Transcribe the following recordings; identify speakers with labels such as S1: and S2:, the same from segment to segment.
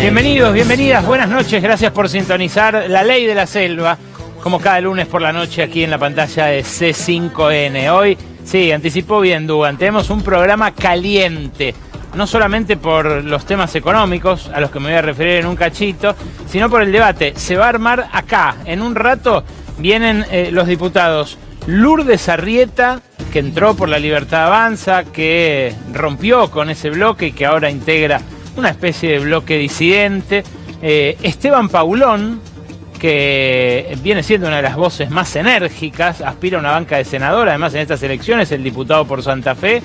S1: Bienvenidos, bienvenidas, buenas noches, gracias por sintonizar La Ley de la Selva, como cada lunes por la noche aquí en la pantalla de C5N. Hoy, sí, anticipó bien Dugan, tenemos un programa caliente, no solamente por los temas económicos, a los que me voy a referir en un cachito, sino por el debate. Se va a armar acá, en un rato vienen los diputados Lourdes Arrieta, que entró por La Libertad Avanza, que rompió con ese bloque y que ahora integra una especie de bloque disidente. Esteban Paulón, que viene siendo una de las voces más enérgicas, aspira a una banca de senador, además en estas elecciones, el diputado por Santa Fe.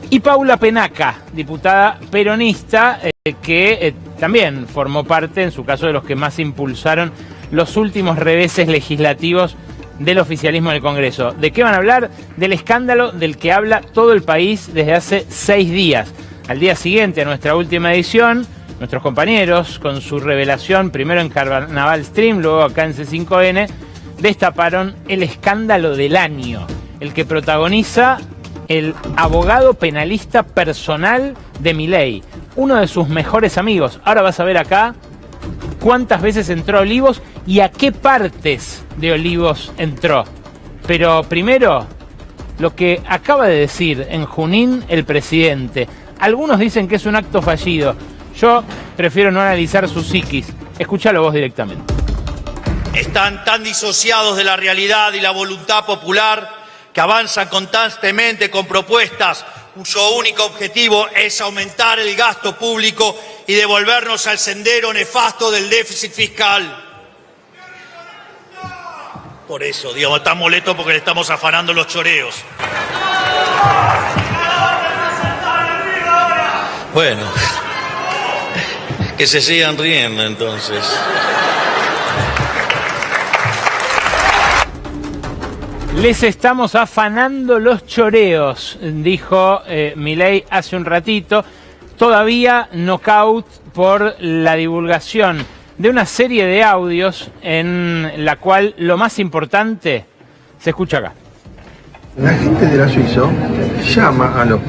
S1: Y Paula Penaca, diputada peronista, que también formó parte, en su caso, de los que más impulsaron los últimos reveses legislativos del oficialismo en el Congreso. ¿De qué van a hablar? Del escándalo del que habla todo el país desde hace 6 días. Al día siguiente a nuestra última edición, nuestros compañeros, con su revelación, primero en Carnaval Stream, luego acá en C5N, destaparon el escándalo del año, el que protagoniza el abogado penalista personal de Milei, uno de sus mejores amigos. Ahora vas a ver acá cuántas veces entró a Olivos y a qué partes de Olivos entró. Pero primero, lo que acaba de decir en Junín el presidente. Algunos dicen que es un acto fallido. Yo prefiero no analizar su psiquis. Escúchalo vos directamente.
S2: Están tan disociados de la realidad y la voluntad popular que avanzan constantemente con propuestas cuyo único objetivo es aumentar el gasto público y devolvernos al sendero nefasto del déficit fiscal. Por eso, digamos, está molesto porque le estamos afanando los choreos. Bueno, que se sigan riendo entonces.
S1: Les estamos afanando los choreos, dijo Milei hace un ratito. Todavía knockout por la divulgación de una serie de audios en la cual lo más importante se escucha acá.
S3: La gente de la Suizo llama a los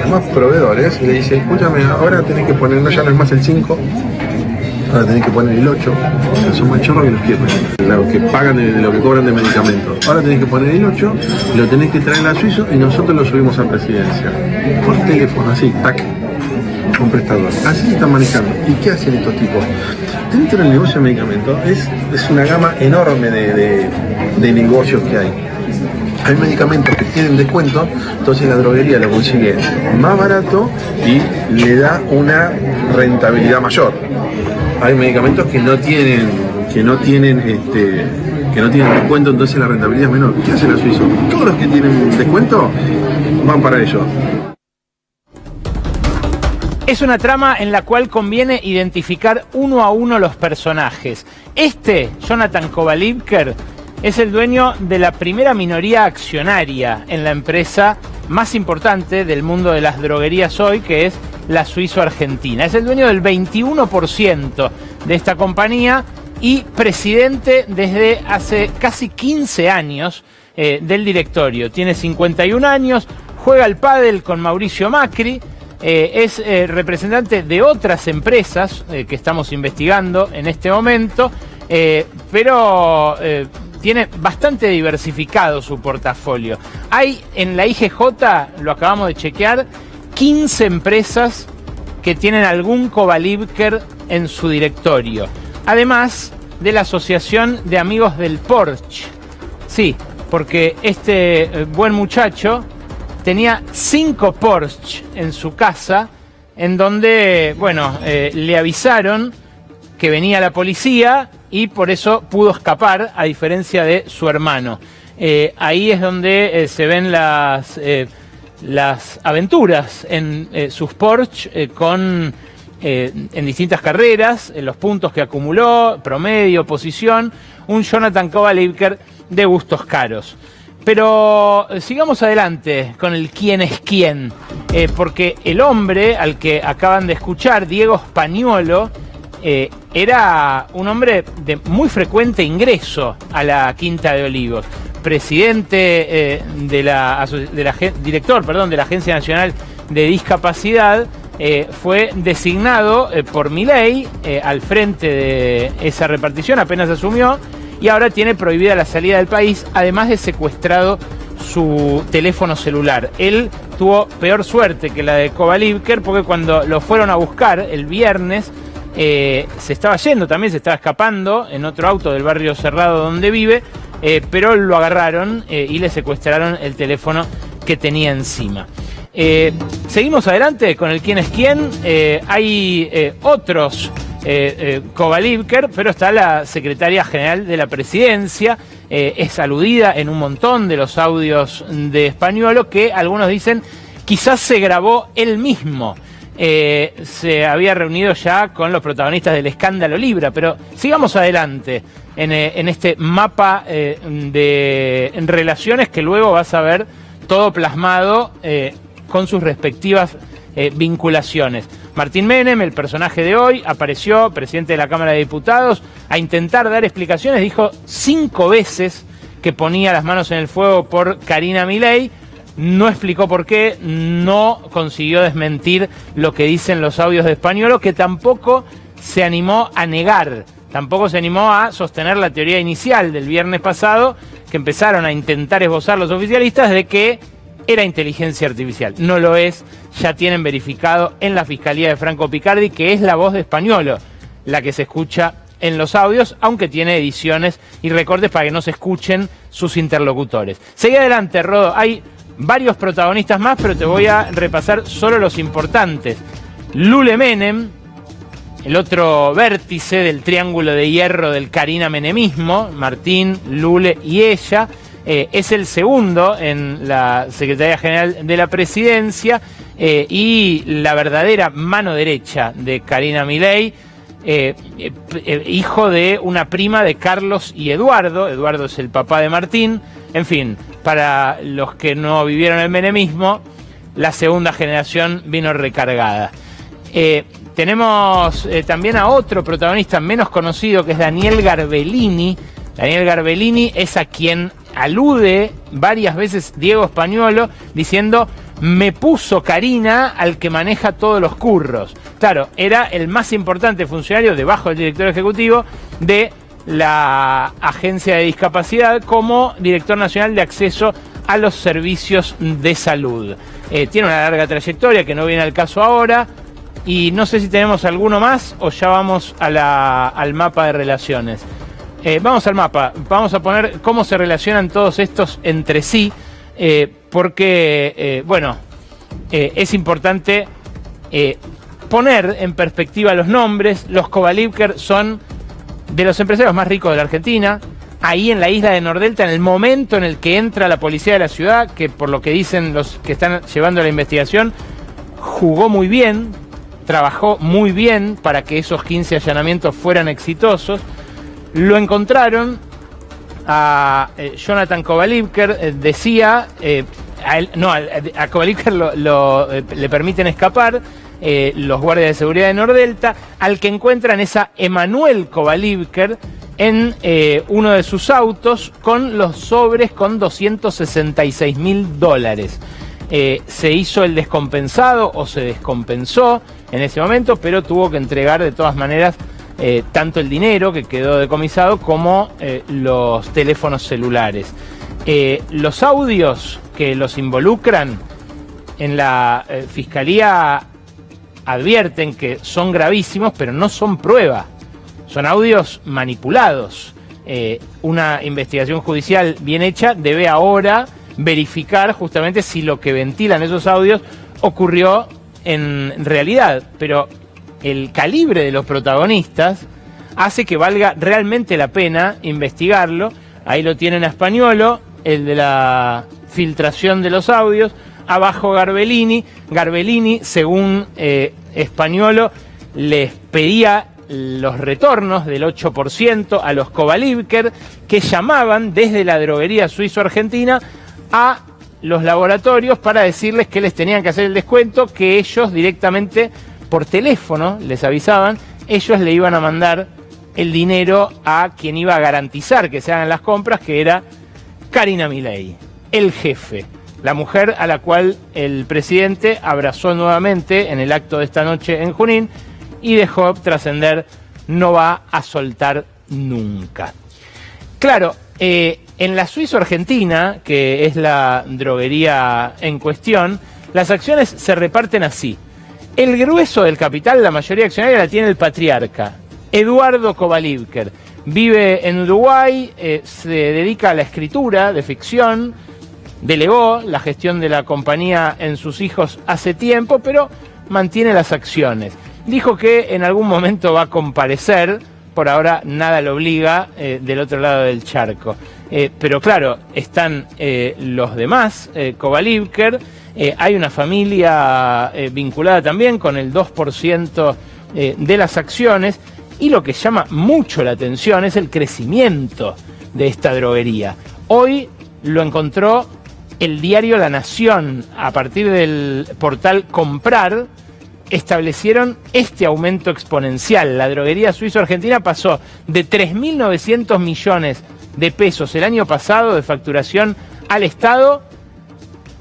S3: demás proveedores y le dice, escúchame, ahora tenés que poner, ya no es más el 5, ahora tenés que poner el 8, o sea, son más chorros que los pierden, lo que pagan de lo que cobran de medicamentos. Ahora tenés que poner el 8, lo tenés que traer a Suizo y nosotros lo subimos a presidencia. Por teléfono, así, tac, un prestador. Así se están manejando. ¿Y qué hacen estos tipos? Dentro del negocio de medicamentos es una gama enorme de negocios que hay. Hay medicamentos que tienen descuento, entonces la droguería lo consigue más barato y le da una rentabilidad mayor. Hay medicamentos que no tienen descuento, entonces la rentabilidad es menor. ¿Qué hacen los suizos? Todos los que tienen descuento van para ellos.
S1: Es una trama en la cual conviene identificar uno a uno los personajes. Jonathan Kovalevker, es el dueño de la primera minoría accionaria en la empresa más importante del mundo de las droguerías hoy, que es la Suizo-Argentina. Es el dueño del 21% de esta compañía y presidente desde hace casi 15 años del directorio. Tiene 51 años, juega al pádel con Mauricio Macri, es representante de otras empresas que estamos investigando en este momento, pero tiene bastante diversificado su portafolio. Hay en la IGJ, lo acabamos de chequear, 15 empresas que tienen algún Kovalevker en su directorio. Además de la Asociación de Amigos del Porsche. Sí, porque este buen muchacho tenía 5 Porsche en su casa, en donde, bueno, le avisaron que venía la policía y por eso pudo escapar, a diferencia de su hermano. Ahí es donde se ven las aventuras en sus Porsche en distintas carreras, en los puntos que acumuló, promedio, posición, un Jonathan Kovalevker de gustos caros. Pero sigamos adelante con el quién es quién, porque el hombre al que acaban de escuchar, Diego Spagnuolo, era un hombre de muy frecuente ingreso a la Quinta de Olivos. Presidente director de la Agencia Nacional de Discapacidad, fue designado por Milei al frente de esa repartición, apenas asumió, y ahora tiene prohibida la salida del país, además de secuestrado su teléfono celular. Él tuvo peor suerte que la de Kovalevker, porque cuando lo fueron a buscar el viernes, se estaba yendo también, se estaba escapando en otro auto del barrio cerrado donde vive, pero lo agarraron y le secuestraron el teléfono que tenía encima. Seguimos adelante con el quién es quién. Hay otros Kovalevker, pero está la secretaria general de la presidencia, es aludida en un montón de los audios de Spagnuolo, que algunos dicen quizás se grabó él mismo. Se había reunido ya con los protagonistas del escándalo Libra, pero sigamos adelante en este mapa de relaciones que luego vas a ver todo plasmado con sus respectivas vinculaciones. Martín Menem, el personaje de hoy, apareció, presidente de la Cámara de Diputados, a intentar dar explicaciones. Dijo 5 veces que ponía las manos en el fuego por Karina Milei. No explicó por qué, no consiguió desmentir lo que dicen los audios de Spagnuolo, que tampoco se animó a negar, tampoco se animó a sostener la teoría inicial del viernes pasado, que empezaron a intentar esbozar los oficialistas, de que era inteligencia artificial. No lo es, ya tienen verificado en la Fiscalía de Franco Picardi que es la voz de Spagnuolo la que se escucha en los audios, aunque tiene ediciones y recortes para que no se escuchen sus interlocutores. Seguí adelante, Rodo, hay varios protagonistas más, pero te voy a repasar solo los importantes. Lule Menem, el otro vértice del triángulo de hierro del Karina Menemismo, Martín, Lule y ella, es el segundo en la Secretaría General de la Presidencia y la verdadera mano derecha de Karina Milei, hijo de una prima de Carlos y Eduardo. Eduardo es el papá de Martín. En fin, para los que no vivieron el menemismo, la segunda generación vino recargada. Tenemos también a otro protagonista menos conocido, que es Daniel Garbellini. Daniel Garbellini es a quien alude varias veces Diego Spagnuolo, diciendo: me puso Karina al que maneja todos los curros. Claro, era el más importante funcionario debajo del director ejecutivo de la Agencia de Discapacidad como director nacional de acceso a los servicios de salud. Tiene una larga trayectoria que no viene al caso ahora, y no sé si tenemos alguno más o ya vamos a al mapa de relaciones. Vamos al mapa, vamos a poner cómo se relacionan todos estos entre sí, porque, es importante poner en perspectiva los nombres. Los Kovalevker son de los empresarios más ricos de la Argentina, ahí en la isla de Nordelta, en el momento en el que entra la policía de la ciudad, que por lo que dicen los que están llevando la investigación, jugó muy bien, trabajó muy bien para que esos 15 allanamientos fueran exitosos. Lo encontraron a Jonathan Kovalevker, decía, a Kovalevker le permiten escapar los guardias de seguridad de Nordelta. Al que encuentran es a Emanuel Kovalevker en uno de sus autos con los sobres con $266.000. Se hizo el descompensado o se descompensó en ese momento, pero tuvo que entregar de todas maneras tanto el dinero que quedó decomisado como los teléfonos celulares. Los audios que los involucran en la Fiscalía advierten que son gravísimos, pero no son prueba. Son audios manipulados. Una investigación judicial bien hecha debe ahora verificar justamente si lo que ventilan esos audios ocurrió en realidad. Pero el calibre de los protagonistas hace que valga realmente la pena investigarlo. Ahí lo tienen a Spagnuolo, el de la filtración de los audios. Abajo Garbellini. Garbellini, según Spagnuolo, les pedía los retornos del 8% a los Kovalevker, que llamaban desde la droguería suizo-argentina a los laboratorios para decirles que les tenían que hacer el descuento, que ellos directamente por teléfono les avisaban, ellos le iban a mandar el dinero a quien iba a garantizar que se hagan las compras, que era Karina Milei, el jefe. la mujer a la cual el presidente abrazó nuevamente en el acto de esta noche en Junín y dejó trascender: no va a soltar nunca. Claro, en la Suizo-Argentina, que es la droguería en cuestión, las acciones se reparten así. El grueso del capital, la mayoría accionaria, la tiene el patriarca, Eduardo Kovalivker. Vive en Uruguay, se dedica a la escritura de ficción, delegó la gestión de la compañía en sus hijos hace tiempo, pero mantiene las acciones. Dijo que en algún momento va a comparecer, por ahora nada lo obliga del otro lado del charco. Pero claro, están los demás, Kovalivker, hay una familia vinculada también con el 2% de las acciones, y lo que llama mucho la atención es el crecimiento de esta droguería. Hoy lo encontró el diario La Nación. A partir del portal Comprar establecieron este aumento exponencial. La droguería suizo-argentina pasó de 3.900 millones de pesos el año pasado de facturación al Estado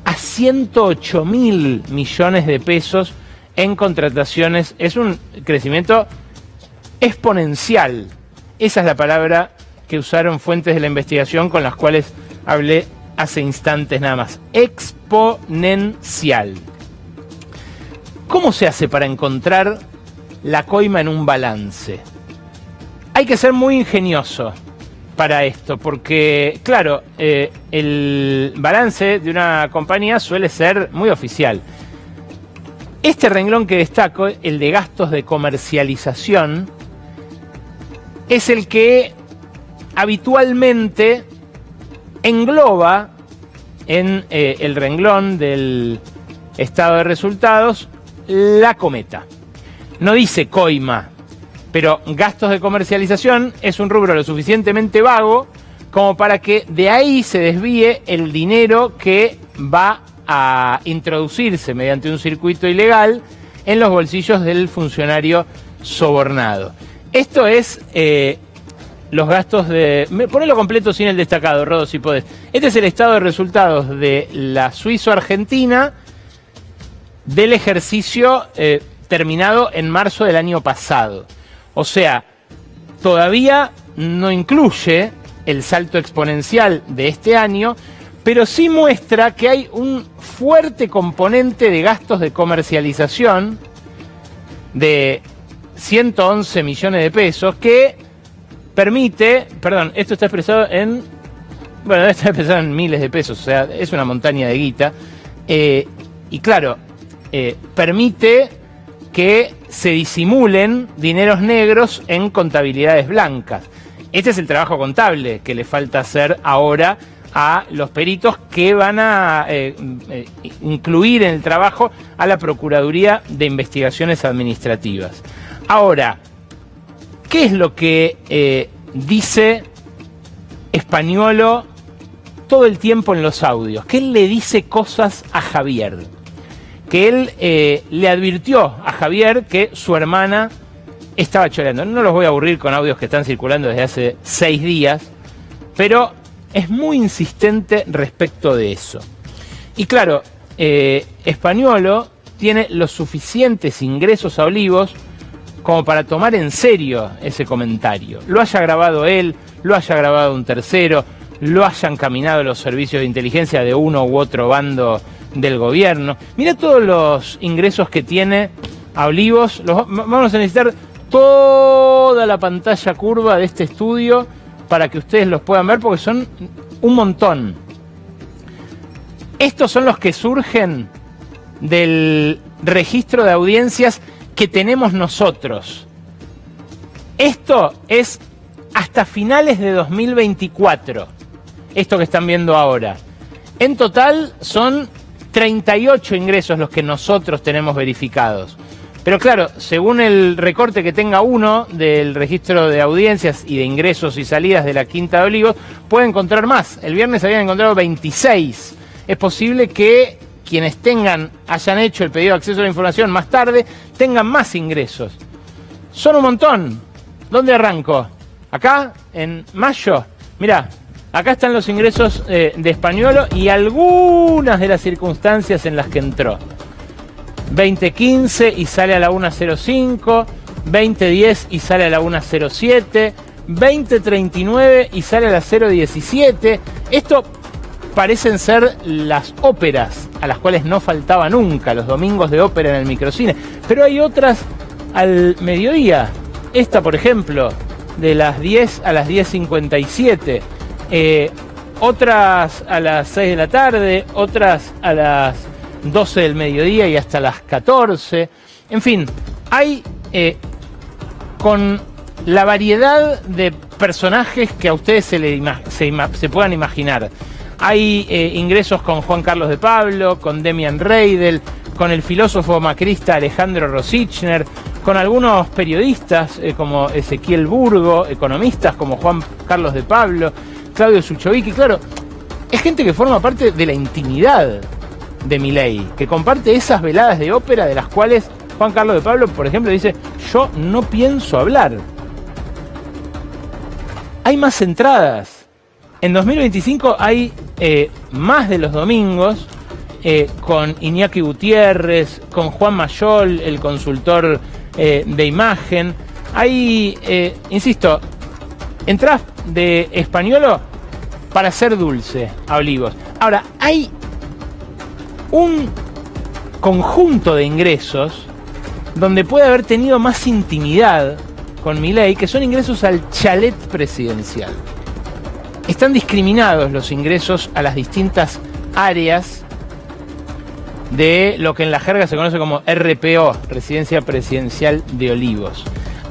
S1: a 108.000 millones de pesos en contrataciones. Es un crecimiento exponencial. Esa es la palabra que usaron fuentes de la investigación con las cuales hablé hace instantes nada más. Exponencial. ¿Cómo se hace para encontrar la coima en un balance? Hay que ser muy ingenioso para esto, porque, claro, el balance de una compañía suele ser muy oficial. Este renglón que destaco, el de gastos de comercialización, es el que habitualmente engloba en el renglón del estado de resultados la cometa. No dice coima, pero gastos de comercialización es un rubro lo suficientemente vago como para que de ahí se desvíe el dinero que va a introducirse mediante un circuito ilegal en los bolsillos del funcionario sobornado. Esto es los gastos de... Ponelo completo sin el destacado, Rodo, si podés. Este es el estado de resultados de la Suizo-Argentina del ejercicio terminado en marzo del año pasado. O sea, todavía no incluye el salto exponencial de este año, pero sí muestra que hay un fuerte componente de gastos de comercialización de 111 millones de pesos que permite, perdón, esto está expresado en, bueno, está expresado en miles de pesos, o sea, es una montaña de guita, y claro, permite que se disimulen dineros negros en contabilidades blancas. Este es el trabajo contable que le falta hacer ahora a los peritos que van a incluir en el trabajo a la Procuraduría de Investigaciones Administrativas. Ahora, ¿qué es lo que dice Spagnuolo todo el tiempo en los audios? Que él le dice cosas a Javier. Que él le advirtió a Javier que su hermana estaba choreando. No los voy a aburrir con audios que están circulando desde hace 6 días, pero es muy insistente respecto de eso. Y claro, Spagnuolo tiene los suficientes ingresos a Olivos como para tomar en serio ese comentario. Lo haya grabado él, lo haya grabado un tercero, lo hayan caminado los servicios de inteligencia de uno u otro bando del gobierno. Mira todos los ingresos que tiene a Olivos. Vamos a necesitar toda la pantalla curva de este estudio para que ustedes los puedan ver, porque son un montón. Estos son los que surgen del registro de audiencias que tenemos nosotros. Esto es hasta finales de 2024, esto que están viendo ahora. En total son 38 ingresos los que nosotros tenemos verificados. Pero claro, según el recorte que tenga uno del registro de audiencias y de ingresos y salidas de la Quinta de Olivos, puede encontrar más. El viernes habían encontrado 26. Es posible que quienes hayan hecho el pedido de acceso a la información más tarde, tengan más ingresos. Son un montón. ¿Dónde arranco? Acá, en mayo. Mirá, Acá están los ingresos de Españolo y algunas de las circunstancias en las que entró. 2015 y sale a la 1.05, 2010 y sale a la 1.07, 2039 y sale a la 0.17. Esto parecen ser las óperas a las cuales no faltaba nunca, los domingos de ópera en el microcine. Pero hay otras al mediodía. Esta, por ejemplo, de las 10 a las 10.57. Otras a las 6 de la tarde, otras a las 12 del mediodía y hasta las 14. En fin, hay con la variedad de personajes que a ustedes se puedan imaginar. Hay ingresos con Juan Carlos de Pablo, con Demian Reidel, con el filósofo macrista Alejandro Rosichner, con algunos periodistas como Ezequiel Burgo, economistas como Juan Carlos de Pablo, Claudio Suchovicki. Claro, es gente que forma parte de la intimidad de Milei, que comparte esas veladas de ópera de las cuales Juan Carlos de Pablo, por ejemplo, dice: yo no pienso hablar. Hay más entradas. En 2025 hay más de los domingos, con Iñaki Gutiérrez, con Juan Mayol, el consultor de imagen. Hay, insisto, entradas de Españolo para hacer dulce a Olivos. Ahora, hay un conjunto de ingresos donde puede haber tenido más intimidad con Milei, que son ingresos al chalet presidencial. Están discriminados los ingresos a las distintas áreas de lo que en la jerga se conoce como RPO, Residencia Presidencial de Olivos.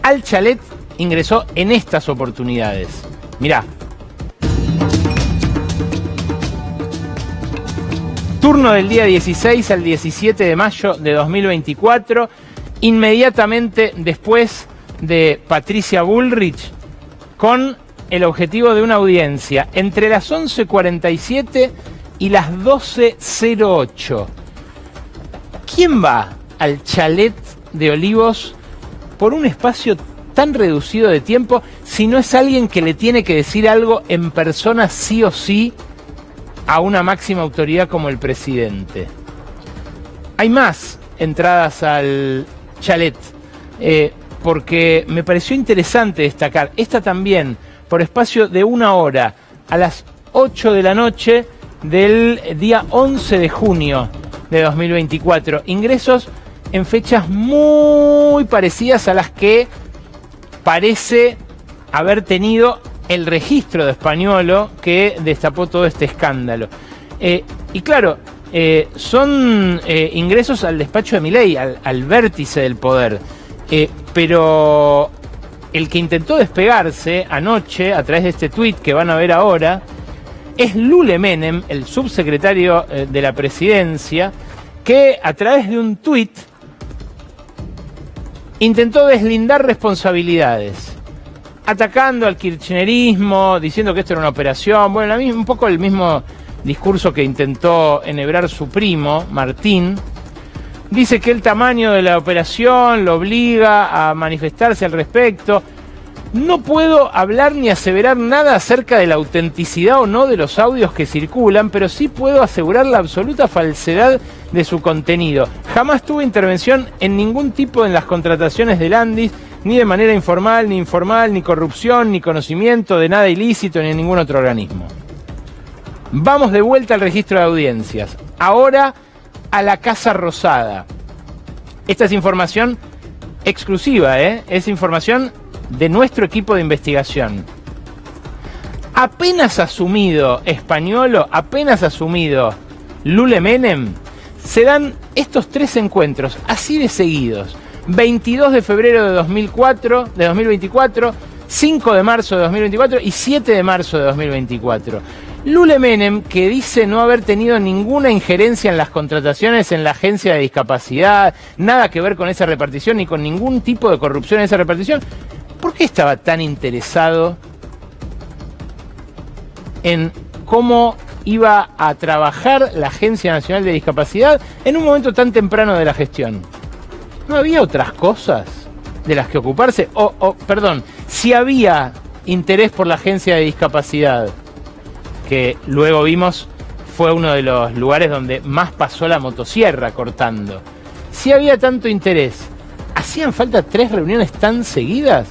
S1: Al chalet ingresó en estas oportunidades. Mirá. Turno del día 16 al 17 de mayo de 2024, inmediatamente después de Patricia Bullrich, con el objetivo de una audiencia entre las 11:47 y las 12:08. ¿Quién va al chalet de Olivos por un espacio tan reducido de tiempo si no es alguien que le tiene que decir algo en persona sí o sí a una máxima autoridad como el presidente? Hay más entradas al chalet, porque me pareció interesante destacar esta también, por espacio de 1 hora, a las 8 de la noche del día 11 de junio de 2024. Ingresos en fechas muy parecidas a las que parece haber tenido el registro de Españolo que destapó todo este escándalo. Y claro, son ingresos al despacho de Milei, al vértice del poder. Pero el que intentó despegarse anoche a través de este tuit que van a ver ahora es Lule Menem, el subsecretario de la presidencia, que a través de un tuit intentó deslindar responsabilidades, atacando al kirchnerismo, diciendo que esto era una operación. Bueno, un poco el mismo discurso que intentó enhebrar su primo, Martín. Dice que el tamaño de la operación lo obliga a manifestarse al respecto. No puedo hablar ni aseverar nada acerca de la autenticidad o no de los audios que circulan, pero sí puedo asegurar la absoluta falsedad de su contenido. Jamás tuve intervención en ningún tipo en las contrataciones de Landis, ni de manera informal, ni informal, ni corrupción, ni conocimiento de nada ilícito, ni en ningún otro organismo. Vamos de vuelta al registro de audiencias. Ahora a la Casa Rosada. Esta es información exclusiva, es información de nuestro equipo de investigación. Apenas asumido Españolo, apenas asumido Lule Menem, se dan estos 3 encuentros, así de seguidos. 22 de febrero de 2024, 5 de marzo de 2024 y 7 de marzo de 2024. Lule Menem, que dice no haber tenido ninguna injerencia en las contrataciones en la agencia de discapacidad, nada que ver con esa repartición ni con ningún tipo de corrupción en esa repartición, ¿por qué estaba tan interesado en cómo iba a trabajar la Agencia Nacional de Discapacidad en un momento tan temprano de la gestión? ¿No había otras cosas de las que ocuparse? Perdón, si había interés por la Agencia de Discapacidad, que luego vimos fue uno de los lugares donde más pasó la motosierra cortando. Si había tanto interés, ¿hacían falta 3 reuniones tan seguidas?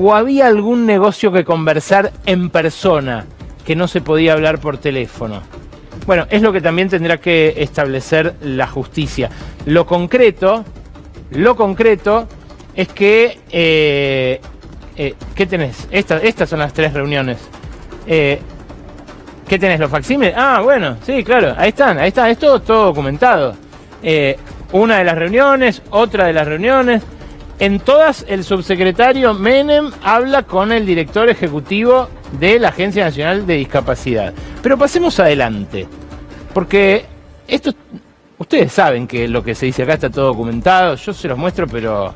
S1: ¿O había algún negocio que conversar en persona que no se podía hablar por teléfono? Bueno, es lo que también tendrá que establecer la justicia. Lo concreto es que... ¿qué tenés? Estas son las 3 reuniones. ¿Qué tenés? ¿Los facsímiles? Ah, bueno, sí, claro, ahí están, es todo documentado. Una de las reuniones, otra de las reuniones. En todas, el subsecretario Menem habla con el director ejecutivo de la Agencia Nacional de Discapacidad. Pero pasemos adelante, porque esto, ustedes saben que lo que se dice acá está todo documentado, yo se los muestro, pero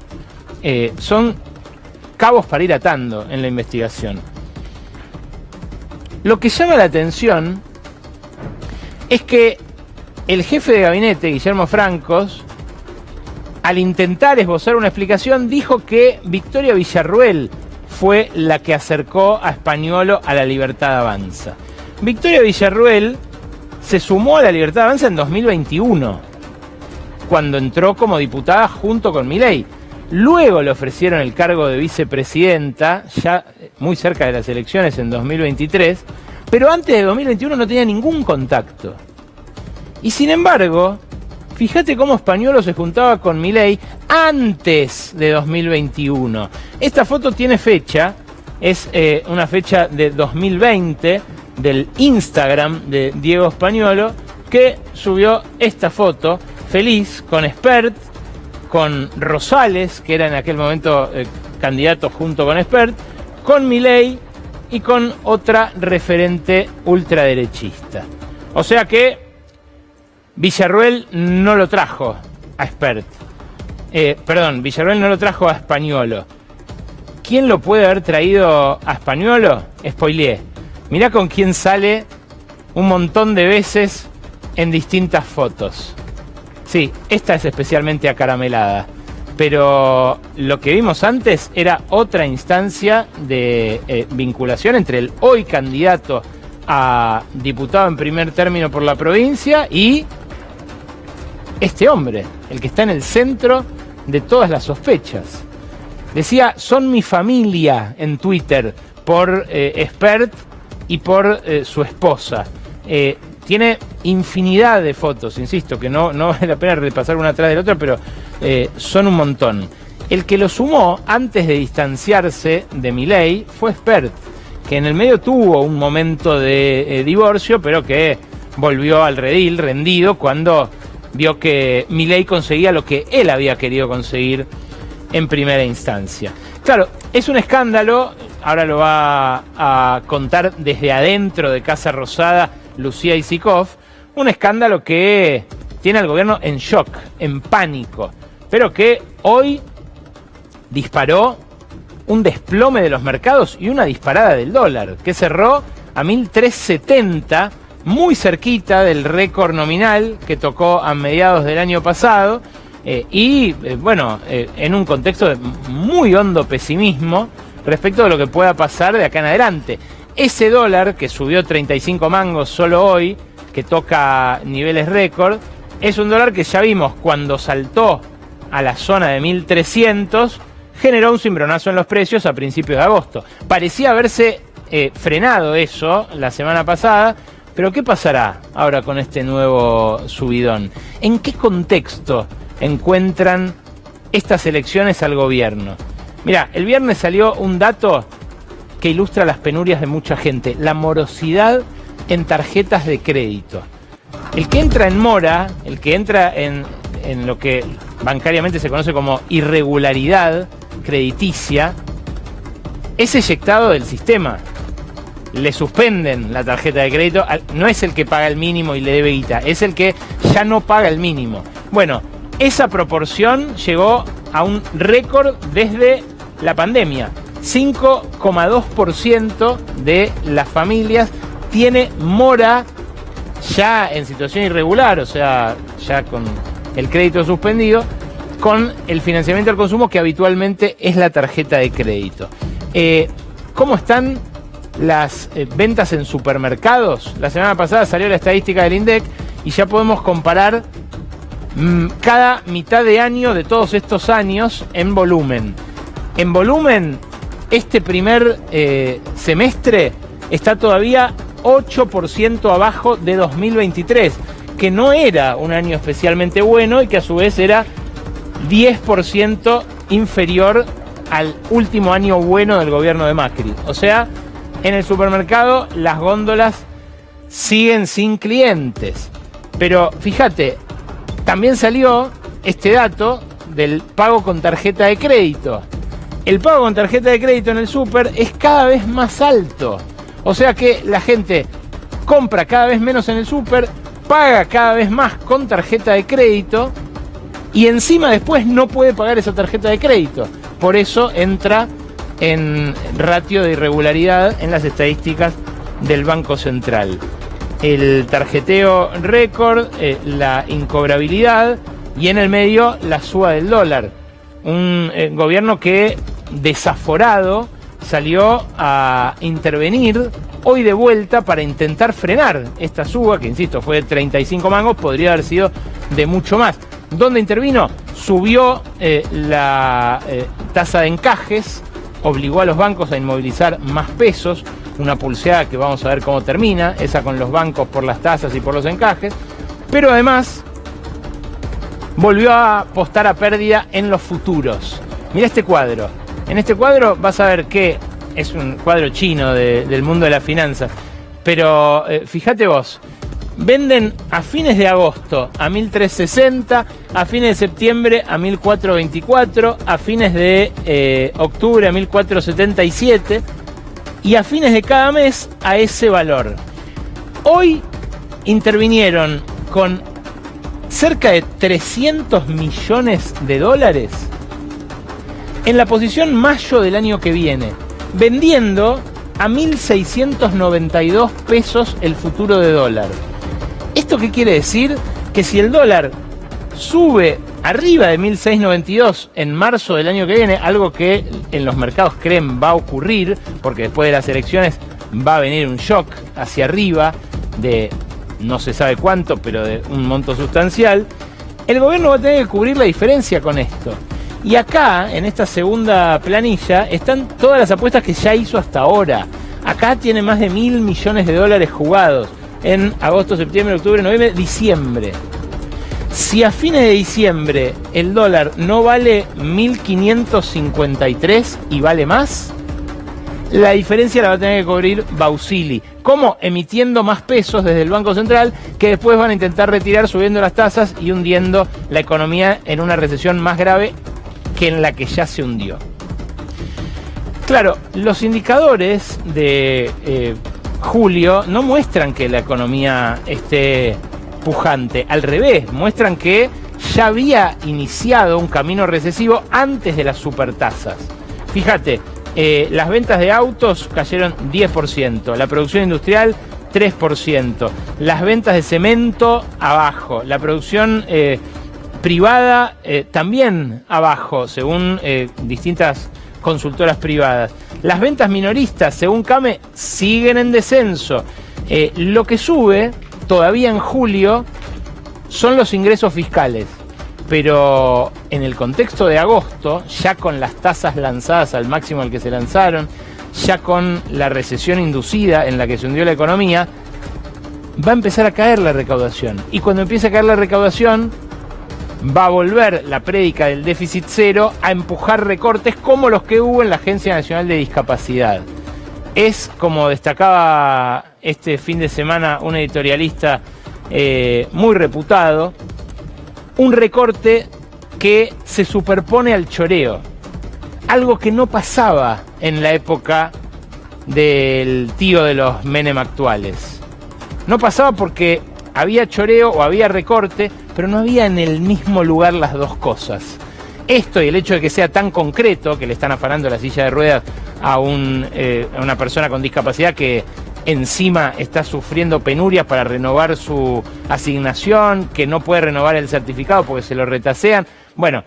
S1: son cabos para ir atando en la investigación. Lo que llama la atención es que el jefe de gabinete, Guillermo Francos, al intentar esbozar una explicación, dijo que Victoria Villarruel fue la que acercó a Spagnuolo a La Libertad Avanza. Victoria Villarruel se sumó a La Libertad Avanza en 2021, cuando entró como diputada junto con Milei. Luego le ofrecieron el cargo de vicepresidenta, ya muy cerca de las elecciones en 2023, pero antes de 2021 no tenía ningún contacto. Y sin embargo, fíjate cómo Spagnuolo se juntaba con Milei antes de 2021. Esta foto tiene fecha, es una fecha de 2020 del Instagram de Diego Spagnuolo, que subió esta foto, feliz, con Espert, con Rosales, que era en aquel momento candidato junto con Espert, con Milei y con otra referente ultraderechista. O sea que Villarruel no lo trajo a Espert. Villarruel no lo trajo a Spagnuolo. ¿Quién lo puede haber traído a Spagnuolo? Spoileé. Mirá con quién sale un montón de veces en distintas fotos. Sí, esta es especialmente acaramelada, pero lo que vimos antes era otra instancia de vinculación entre el hoy candidato a diputado en primer término por la provincia y este hombre, el que está en el centro de todas las sospechas. Decía, son mi familia en Twitter por Espert y por su esposa. Tiene infinidad de fotos, insisto, que no vale la pena repasar una atrás de la otra, pero son un montón. El que lo sumó antes de distanciarse de Milei fue Espert, que en el medio tuvo un momento de divorcio, pero que volvió al redil, rendido, cuando vio que Milei conseguía lo que él había querido conseguir en primera instancia. Claro, es un escándalo, ahora lo va a contar desde adentro de Casa Rosada Lucía Isikoff, un escándalo que tiene al gobierno en shock, en pánico, pero que hoy disparó un desplome de los mercados y una disparada del dólar, que cerró a 1.370, muy cerquita del récord nominal que tocó a mediados del año pasado, en un contexto de muy hondo pesimismo respecto de lo que pueda pasar de acá en adelante. Ese dólar, que subió 35 mangos solo hoy, que toca niveles récord, es un dólar que ya vimos cuando saltó a la zona de 1.300, generó un cimbronazo en los precios a principios de agosto. Parecía haberse frenado eso la semana pasada, pero ¿qué pasará ahora con este nuevo subidón? ¿En qué contexto encuentran estas elecciones al gobierno? Mirá, el viernes salió un dato que ilustra las penurias de mucha gente, la morosidad en tarjetas de crédito. El que entra en mora, el que entra en lo que bancariamente se conoce como irregularidad crediticia, es eyectado del sistema. Le suspenden la tarjeta de crédito, no es el que paga el mínimo y le debe guita, es el que ya no paga el mínimo. Bueno, esa proporción llegó a un récord desde la pandemia. 5,2% de las familias tiene mora ya en situación irregular, o sea, ya con el crédito suspendido, con el financiamiento al consumo que habitualmente es la tarjeta de crédito. ¿Cómo están las ventas en supermercados. La semana pasada salió la estadística del INDEC y ya podemos comparar cada mitad de año de todos estos años en volumen. En volumen, este primer semestre está todavía 8% abajo de 2023, que no era un año especialmente bueno y que a su vez era 10% inferior al último año bueno del gobierno de Macri. O sea, en el supermercado las góndolas siguen sin clientes. Pero fíjate, también salió este dato del pago con tarjeta de crédito. El pago con tarjeta de crédito en el súper es cada vez más alto. O sea que la gente compra cada vez menos en el súper, paga cada vez más con tarjeta de crédito y encima después no puede pagar esa tarjeta de crédito. Por eso entra en ratio de irregularidad en las estadísticas del Banco Central. El tarjeteo récord, la incobrabilidad y en el medio la suba del dólar. Un gobierno que desaforado salió a intervenir hoy de vuelta para intentar frenar esta suba, que insisto, fue de 35 mangos, podría haber sido de mucho más. ¿Dónde intervino? Subió la tasa de encajes, obligó a los bancos a inmovilizar más pesos, una pulseada que vamos a ver cómo termina, esa con los bancos por las tasas y por los encajes, pero además volvió a apostar a pérdida en los futuros. Mirá este cuadro. En este cuadro vas a ver que es un cuadro chino del mundo de la finanza, pero fíjate vos, venden a fines de agosto a 1.360, a fines de septiembre a 1.424, a fines de octubre a 1.477 y a fines de cada mes a ese valor. Hoy intervinieron con cerca de 300 millones de dólares en la posición mayo del año que viene, vendiendo a 1.692 pesos el futuro de dólar. ¿Esto qué quiere decir? Que si el dólar sube arriba de 1.692 en marzo del año que viene, algo que en los mercados creen va a ocurrir, porque después de las elecciones va a venir un shock hacia arriba de no se sabe cuánto, pero de un monto sustancial, el gobierno va a tener que cubrir la diferencia con esto. Y acá, en esta segunda planilla, están todas las apuestas que ya hizo hasta ahora. Acá tiene más de 1.000 millones de dólares jugados en agosto, septiembre, octubre, noviembre, diciembre. Si a fines de diciembre el dólar no vale 1.553 y vale más, la diferencia la va a tener que cubrir Bausili. ¿Cómo? Emitiendo más pesos desde el Banco Central, que después van a intentar retirar subiendo las tasas y hundiendo la economía en una recesión más grave que en la que ya se hundió. Claro, los indicadores de julio no muestran que la economía esté pujante, al revés, muestran que ya había iniciado un camino recesivo antes de las supertasas. Fíjate, las ventas de autos cayeron 10%, la producción industrial 3%, las ventas de cemento abajo, la producción privada también abajo, según distintas consultoras privadas. Las ventas minoristas, según CAME, siguen en descenso. Lo que sube todavía en julio son los ingresos fiscales, pero en el contexto de agosto, ya con las tasas lanzadas al máximo al que se lanzaron, ya con la recesión inducida en la que se hundió la economía, va a empezar a caer la recaudación. Y cuando empiece a caer la recaudación, va a volver la prédica del déficit cero a empujar recortes como los que hubo en la Agencia Nacional de Discapacidad. Es, como destacaba este fin de semana un editorialista muy reputado, un recorte que se superpone al choreo. Algo que no pasaba en la época del tío de los Menem actuales. No pasaba porque había choreo o había recorte, pero no había en el mismo lugar las dos cosas. Esto y el hecho de que sea tan concreto, que le están afanando la silla de ruedas a una persona con discapacidad que encima está sufriendo penurias para renovar su asignación, que no puede renovar el certificado porque se lo retasean. Bueno,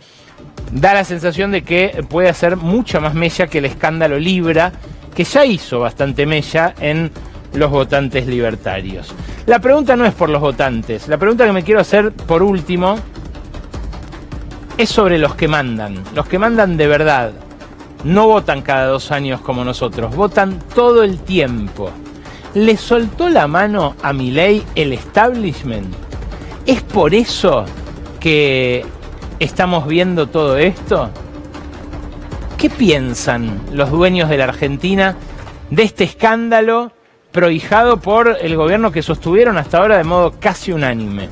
S1: da la sensación de que puede hacer mucha más mella que el escándalo Libra, que ya hizo bastante mella en los votantes libertarios. La pregunta no es por los votantes, la pregunta que me quiero hacer por último es sobre los que mandan de verdad. No votan cada 2 años como nosotros, votan todo el tiempo. ¿Le soltó la mano a Milei el establishment? ¿Es por eso que estamos viendo todo esto? ¿Qué piensan los dueños de la Argentina de este escándalo prohijado por el gobierno que sostuvieron hasta ahora de modo casi unánime?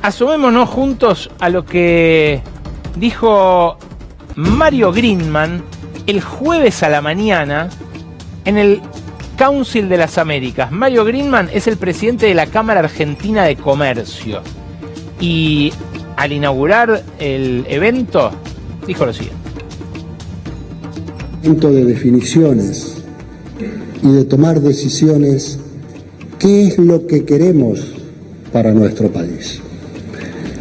S1: Asomémonos juntos a lo que dijo Mario Greenman el jueves a la mañana en el Council de las Américas. Mario Greenman es el presidente de la Cámara Argentina de Comercio y al inaugurar el evento dijo lo siguiente.
S4: De definiciones y de tomar decisiones, ¿qué es lo que queremos para nuestro país?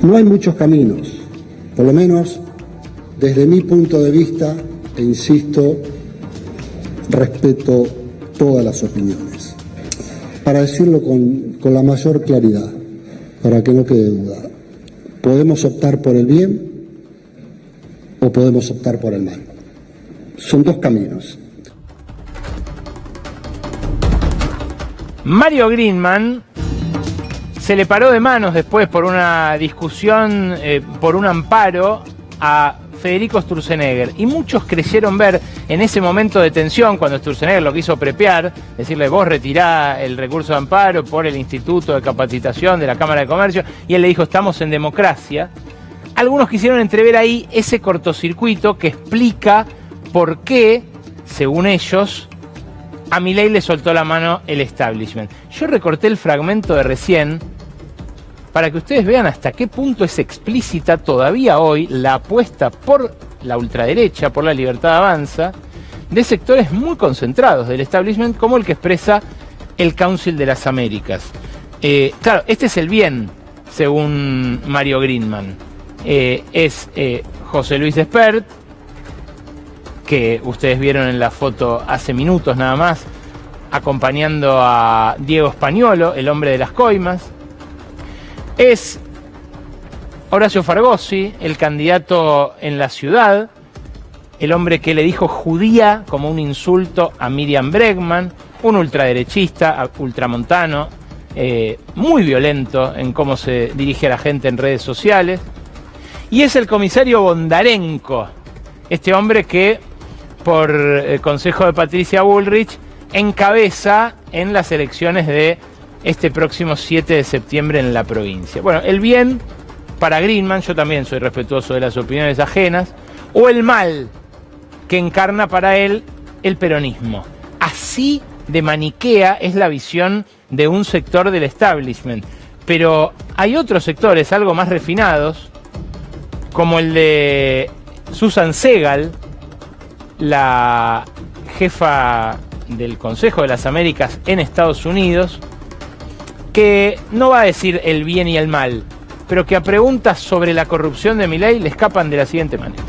S4: No hay muchos caminos, por lo menos desde mi punto de vista, e insisto, respeto todas las opiniones. Para decirlo con la mayor claridad, para que no quede duda, podemos optar por el bien o podemos optar por el mal. Son 2 caminos.
S1: Mario Greenman se le paró de manos después por una discusión, por un amparo a Federico Sturzenegger, y muchos creyeron ver en ese momento de tensión, cuando Sturzenegger lo quiso prepear, decirle vos retirá el recurso de amparo por el Instituto de Capacitación de la Cámara de Comercio, y él le dijo estamos en democracia. Algunos quisieron entrever ahí ese cortocircuito que explica por qué, según ellos, a Milei le soltó la mano el establishment. Yo recorté el fragmento de recién para que ustedes vean hasta qué punto es explícita todavía hoy la apuesta por la ultraderecha, por la Libertad Avanza, de sectores muy concentrados del establishment, como el que expresa el Council de las Américas. Claro, este es el bien, según Mario Greenman. Es José Luis Espert, que ustedes vieron en la foto hace minutos nada más, acompañando a Diego Españolo, el hombre de las coimas. Es Horacio Fargosi, el candidato en la ciudad, el hombre que le dijo judía como un insulto a Miriam Bregman, un ultraderechista, ultramontano, muy violento en cómo se dirige a la gente en redes sociales. Y es el comisario Bondarenko, este hombre que, por el consejo de Patricia Bullrich, encabeza en las elecciones de este próximo 7 de septiembre en la provincia. Bueno, el bien para Greenman, yo también soy respetuoso de las opiniones ajenas, o el mal que encarna para él el peronismo. Así de maniquea es la visión de un sector del establishment. Pero hay otros sectores algo más refinados, como el de Susan Segal, la jefa del Consejo de las Américas en Estados Unidos, que no va a decir el bien y el mal, pero que a preguntas sobre la corrupción de Milei le escapan de la siguiente manera.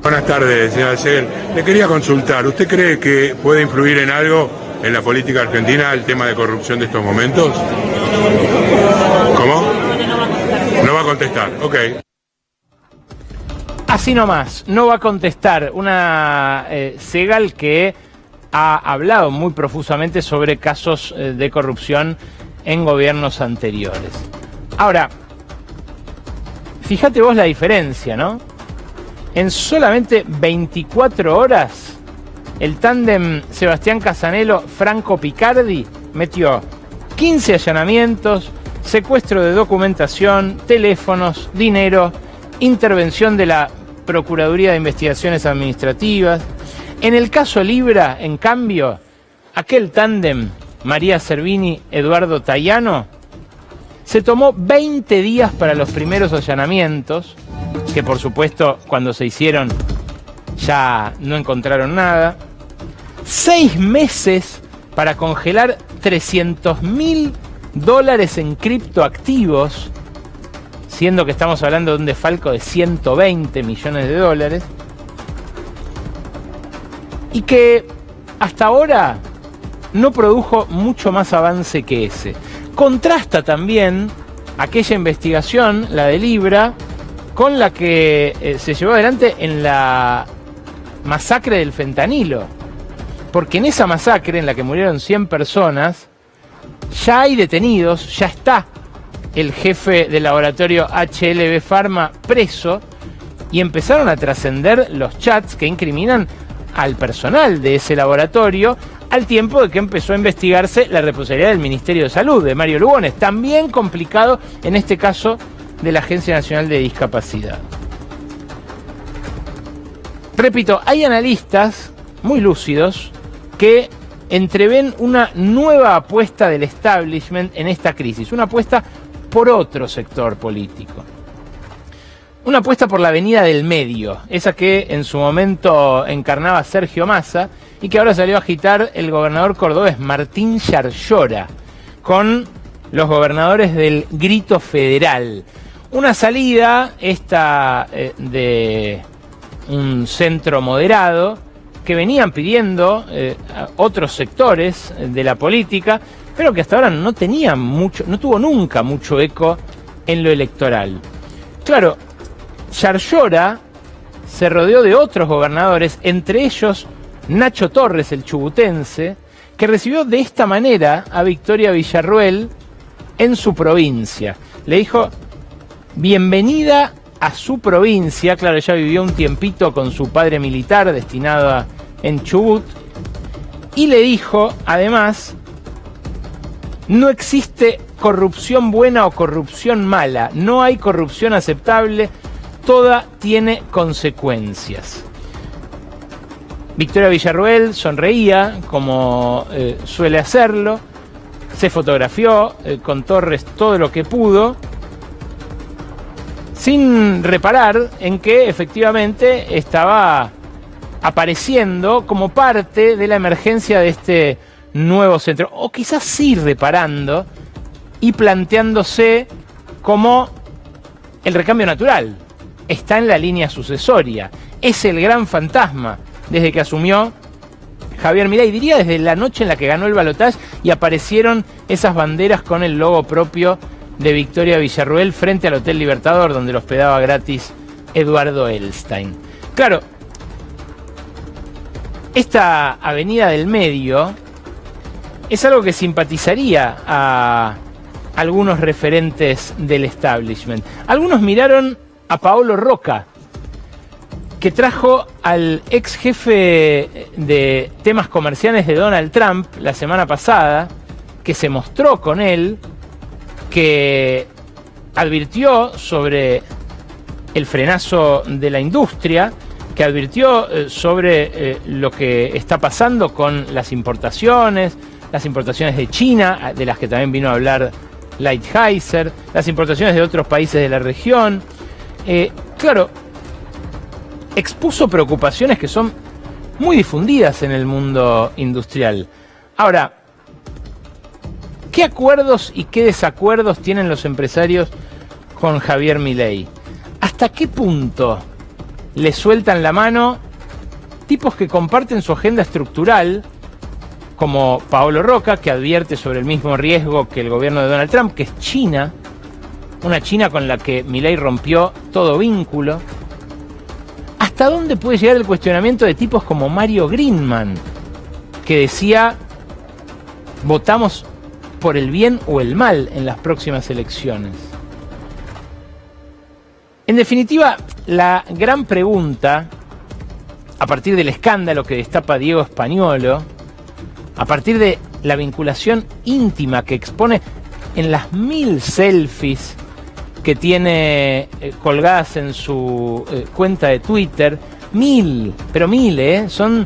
S5: Buenas tardes, señora Segel. Le quería consultar, ¿usted cree que puede influir en algo en la política argentina el tema de corrupción de estos momentos? ¿Cómo? No va a contestar, ok.
S1: Así nomás, no va a contestar una Segal que ha hablado muy profusamente sobre casos de corrupción en gobiernos anteriores. Ahora, fíjate vos la diferencia, ¿no? En solamente 24 horas, el tándem Sebastián Casanelo-Franco Picardi metió 15 allanamientos, secuestro de documentación, teléfonos, dinero, intervención de la Procuraduría de Investigaciones Administrativas. En el caso Libra, en cambio, aquel tándem María Servini-Eduardo Tayano se tomó 20 días para los primeros allanamientos, que por supuesto cuando se hicieron ya no encontraron nada. 6 meses para congelar $300.000 en criptoactivos, siendo que estamos hablando de un desfalco de $120 millones. y que hasta ahora no produjo mucho más avance que ese. Contrasta también aquella investigación, la de Libra, con la que se llevó adelante en la masacre del fentanilo. Porque en esa masacre, en la que murieron 100 personas, ya hay detenidos, ya está el jefe del laboratorio HLB Pharma preso, y empezaron a trascender los chats que incriminan al personal de ese laboratorio, al tiempo de que empezó a investigarse la responsabilidad del Ministerio de Salud, de Mario Lugones, también complicado en este caso de la Agencia Nacional de Discapacidad. Repito, hay analistas muy lúcidos que entreven una nueva apuesta del establishment en esta crisis, una apuesta por otro sector político. Una apuesta por la avenida del medio, esa que en su momento encarnaba Sergio Massa y que ahora salió a agitar el gobernador cordobés Martín Yarlora con los gobernadores del Grito Federal. Una salida esta de un centro moderado que venían pidiendo otros sectores de la política, pero que hasta ahora no tuvo nunca mucho eco en lo electoral. Claro, Yarlora se rodeó de otros gobernadores, entre ellos Nacho Torres, el chubutense, que recibió de esta manera a Victoria Villarruel en su provincia. Le dijo bienvenida a su provincia. Claro, ella vivió un tiempito con su padre militar destinado en Chubut, y le dijo además: no existe corrupción buena o corrupción mala, no hay corrupción aceptable, toda tiene consecuencias. Victoria Villarruel sonreía, como suele hacerlo, se fotografió con Torres todo lo que pudo, sin reparar en que efectivamente estaba apareciendo como parte de la emergencia de este nuevo centro, o quizás sí reparando y planteándose como el recambio natural. Está en la línea sucesoria, es el gran fantasma desde que asumió Javier Milei, diría desde la noche en la que ganó el balotaje y aparecieron esas banderas con el logo propio de Victoria Villarruel frente al Hotel Libertador, donde lo hospedaba gratis Eduardo Elstein. Claro, esta avenida del medio es algo que simpatizaría a algunos referentes del establishment. Algunos miraron a Paolo Roca, que trajo al ex jefe de temas comerciales de Donald Trump la semana pasada, que se mostró con él, que advirtió sobre el frenazo de la industria, que advirtió sobre lo que está pasando con las importaciones de China, de las que también vino a hablar Lighthizer, las importaciones de otros países de la región. Claro, expuso preocupaciones que son muy difundidas en el mundo industrial. Ahora, ¿qué acuerdos y qué desacuerdos tienen los empresarios con Javier Milei? ¿Hasta qué punto le sueltan la mano tipos que comparten su agenda estructural, como Paolo Roca, que advierte sobre el mismo riesgo que el gobierno de Donald Trump, que es China, una China con la que Milei rompió todo vínculo? ¿Hasta dónde puede llegar el cuestionamiento de tipos como Mario Greenman, que decía: votamos por el bien o el mal en las próximas elecciones? En definitiva, la gran pregunta, a partir del escándalo que destapa Diego Españolo, a partir de la vinculación íntima que expone en las 1000 selfies que tiene colgadas en su cuenta de Twitter, 1000, pero 1000, son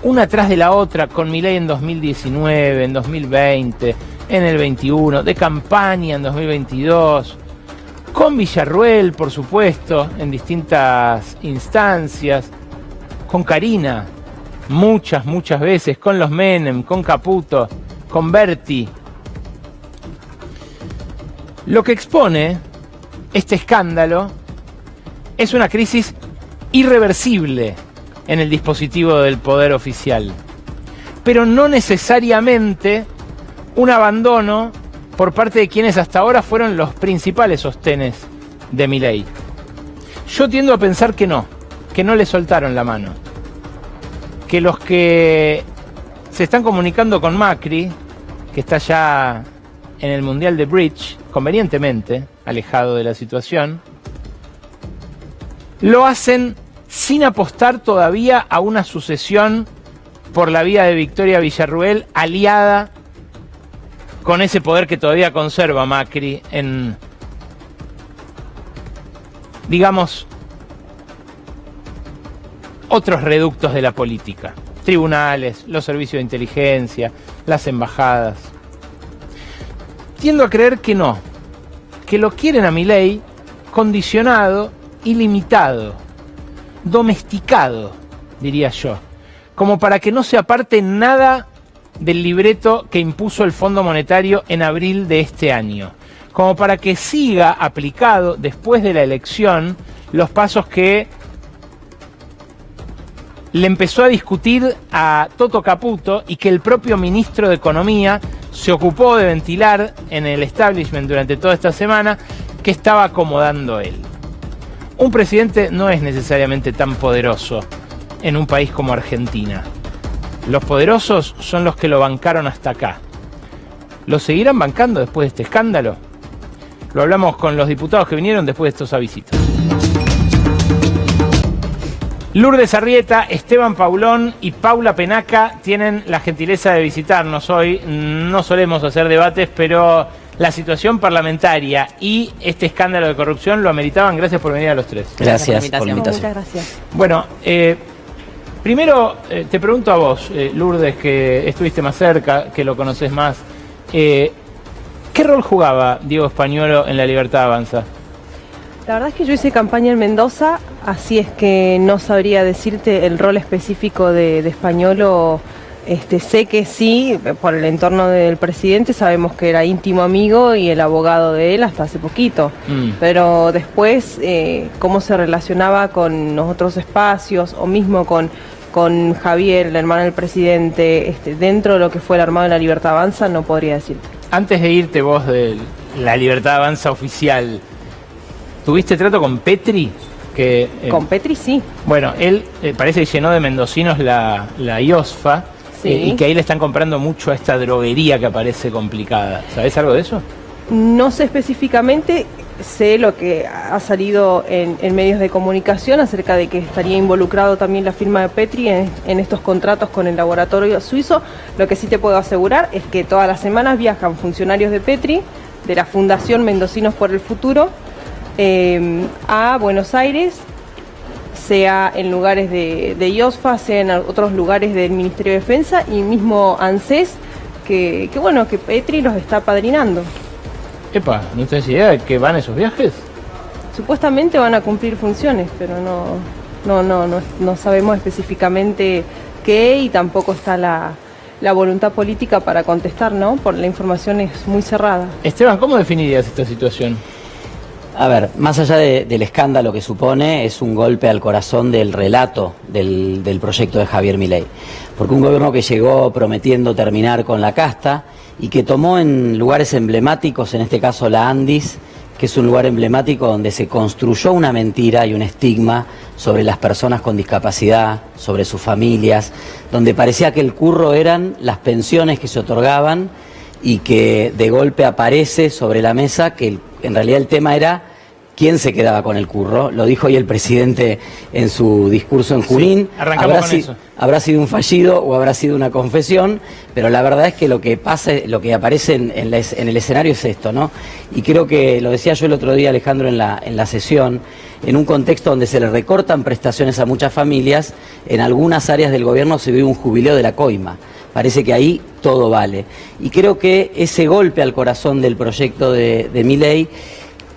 S1: una tras de la otra, con Milei en 2019, en 2020, en el 21, de campaña en 2022, con Villarruel, por supuesto, en distintas instancias, con Karina, muchas veces, con los Menem, con Caputo, con Berti. Lo que expone este escándalo es una crisis irreversible en el dispositivo del poder oficial, pero no necesariamente un abandono por parte de quienes hasta ahora fueron los principales sostenes de Milei. Yo tiendo a pensar que no le soltaron la mano, que los que se están comunicando con Macri, que está ya en el Mundial de Bridge, convenientemente alejado de la situación, lo hacen sin apostar todavía a una sucesión por la vía de Victoria Villarruel aliada con ese poder que todavía conserva Macri en, digamos, otros reductos de la política. Tribunales, los servicios de inteligencia, las embajadas. Tiendo a creer que no, que lo quieren a Milei condicionado y limitado, domesticado, diría yo, como para que no se aparte nada del libreto que impuso el Fondo Monetario en abril de este año, como para que siga aplicado después de la elección los pasos que le empezó a discutir a Toto Caputo y que el propio ministro de Economía se ocupó de ventilar en el establishment durante toda esta semana, que estaba acomodando él. Un presidente no es necesariamente tan poderoso en un país como Argentina. Los poderosos son los que lo bancaron hasta acá. ¿Lo seguirán bancando después de este escándalo? Lo hablamos con los diputados que vinieron después de estos avisitos. Lourdes Arrieta, Esteban Paulón y Paula Penaca tienen la gentileza de visitarnos hoy. No solemos hacer debates, pero la situación parlamentaria y este escándalo de corrupción lo ameritaban. Gracias por venir a los tres.
S6: Gracias por la invitación.
S7: Muchas gracias.
S1: Bueno, primero te pregunto a vos, Lourdes, que estuviste más cerca, que lo conocés más. ¿Qué rol jugaba Diego Españolo en La Libertad Avanza?
S7: La verdad es que yo hice campaña en Mendoza, así es que no sabría decirte el rol específico de Españolo. Sé que sí, por el entorno del presidente sabemos que era íntimo amigo y el abogado de él hasta hace poquito. Pero después, cómo se relacionaba con los otros espacios o mismo con Javier, el hermano del presidente, dentro de lo que fue el armado de La Libertad Avanza, no podría decirte.
S1: Antes de irte vos de La Libertad Avanza oficial, ¿tuviste trato con Petri?
S7: Con Petri sí.
S1: Bueno, él parece que llenó de mendocinos la IOSFA,
S7: sí.
S1: Y que ahí le están comprando mucho a esta droguería que aparece complicada. ¿Sabés algo de eso?
S7: No sé específicamente, sé lo que ha salido en medios de comunicación acerca de que estaría involucrado también la firma de Petri en estos contratos con el laboratorio suizo. Lo que sí te puedo asegurar es que todas las semanas viajan funcionarios de Petri, de la Fundación Mendocinos por el Futuro, a Buenos Aires, sea en lugares de IOSFA, sea en otros lugares del Ministerio de Defensa y mismo ANSES, que Petri los está apadrinando.
S1: Epa, ¿no tenés idea de que van esos viajes?
S7: Supuestamente van a cumplir funciones, pero no sabemos específicamente qué, y tampoco está la voluntad política para contestar, ¿no? Por la información es muy cerrada.
S1: Esteban, ¿cómo definirías esta situación?
S6: A ver, más allá del escándalo que supone, es un golpe al corazón del relato del proyecto de Javier Milei. Porque un gobierno que llegó prometiendo terminar con la casta y que tomó en lugares emblemáticos, en este caso la Andis, que es un lugar emblemático donde se construyó una mentira y un estigma sobre las personas con discapacidad, sobre sus familias, donde parecía que el curro eran las pensiones que se otorgaban y que de golpe aparece sobre la mesa que en realidad el tema era quién se quedaba con el curro. Lo dijo hoy el presidente en su discurso en Junín.
S1: Sí, arrancamos con eso.
S6: Habrá sido un fallido o habrá sido una confesión, pero la verdad es que lo que pasa, lo que aparece en el escenario es esto, ¿no? Y creo que, lo decía yo el otro día, Alejandro, en la sesión, en un contexto donde se le recortan prestaciones a muchas familias, en algunas áreas del gobierno se vive un jubileo de la coima. Parece que ahí todo vale. Y creo que ese golpe al corazón del proyecto de Milei,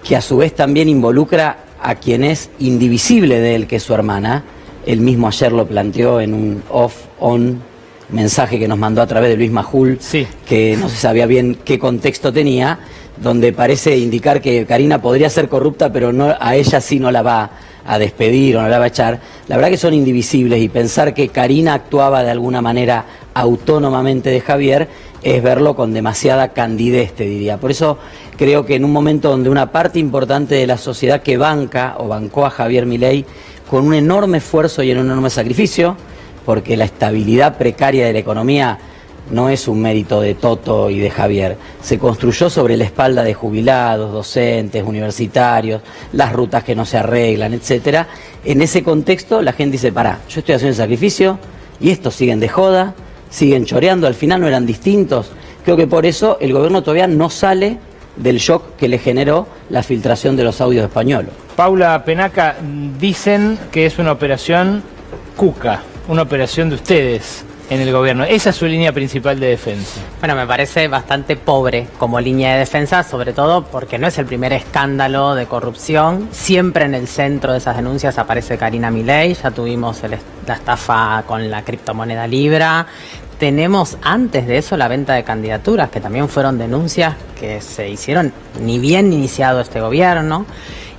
S6: que a su vez también involucra a quien es indivisible de él, que es su hermana, él mismo ayer lo planteó en un off-on mensaje que nos mandó a través de Luis Majul,
S1: sí,
S6: que no se sabía bien qué contexto tenía, donde parece indicar que Karina podría ser corrupta, pero no, a ella sí no la va a despedir o no la va a echar, la verdad que son indivisibles, y pensar que Karina actuaba de alguna manera autónomamente de Javier es verlo con demasiada candidez, te diría. Por eso creo que en un momento donde una parte importante de la sociedad que banca o bancó a Javier Milei con un enorme esfuerzo y en un enorme sacrificio, porque la estabilidad precaria de la economía no es un mérito de Toto y de Javier, se construyó sobre la espalda de jubilados, docentes, universitarios, las rutas que no se arreglan, etcétera. En ese contexto la gente dice, pará, yo estoy haciendo el sacrificio y estos siguen de joda, siguen choreando, al final no eran distintos. Creo que por eso el gobierno todavía no sale del shock que le generó la filtración de los audios españoles.
S1: Paula Penaca, dicen que es una operación Cuca, una operación de ustedes en el gobierno. Esa es su línea principal de defensa.
S8: Bueno, me parece bastante pobre como línea de defensa, sobre todo porque no es el primer escándalo de corrupción. Siempre en el centro de esas denuncias aparece Karina Milei. Ya tuvimos la estafa con la criptomoneda Libra. Tenemos antes de eso la venta de candidaturas, que también fueron denuncias que se hicieron ni bien iniciado este gobierno.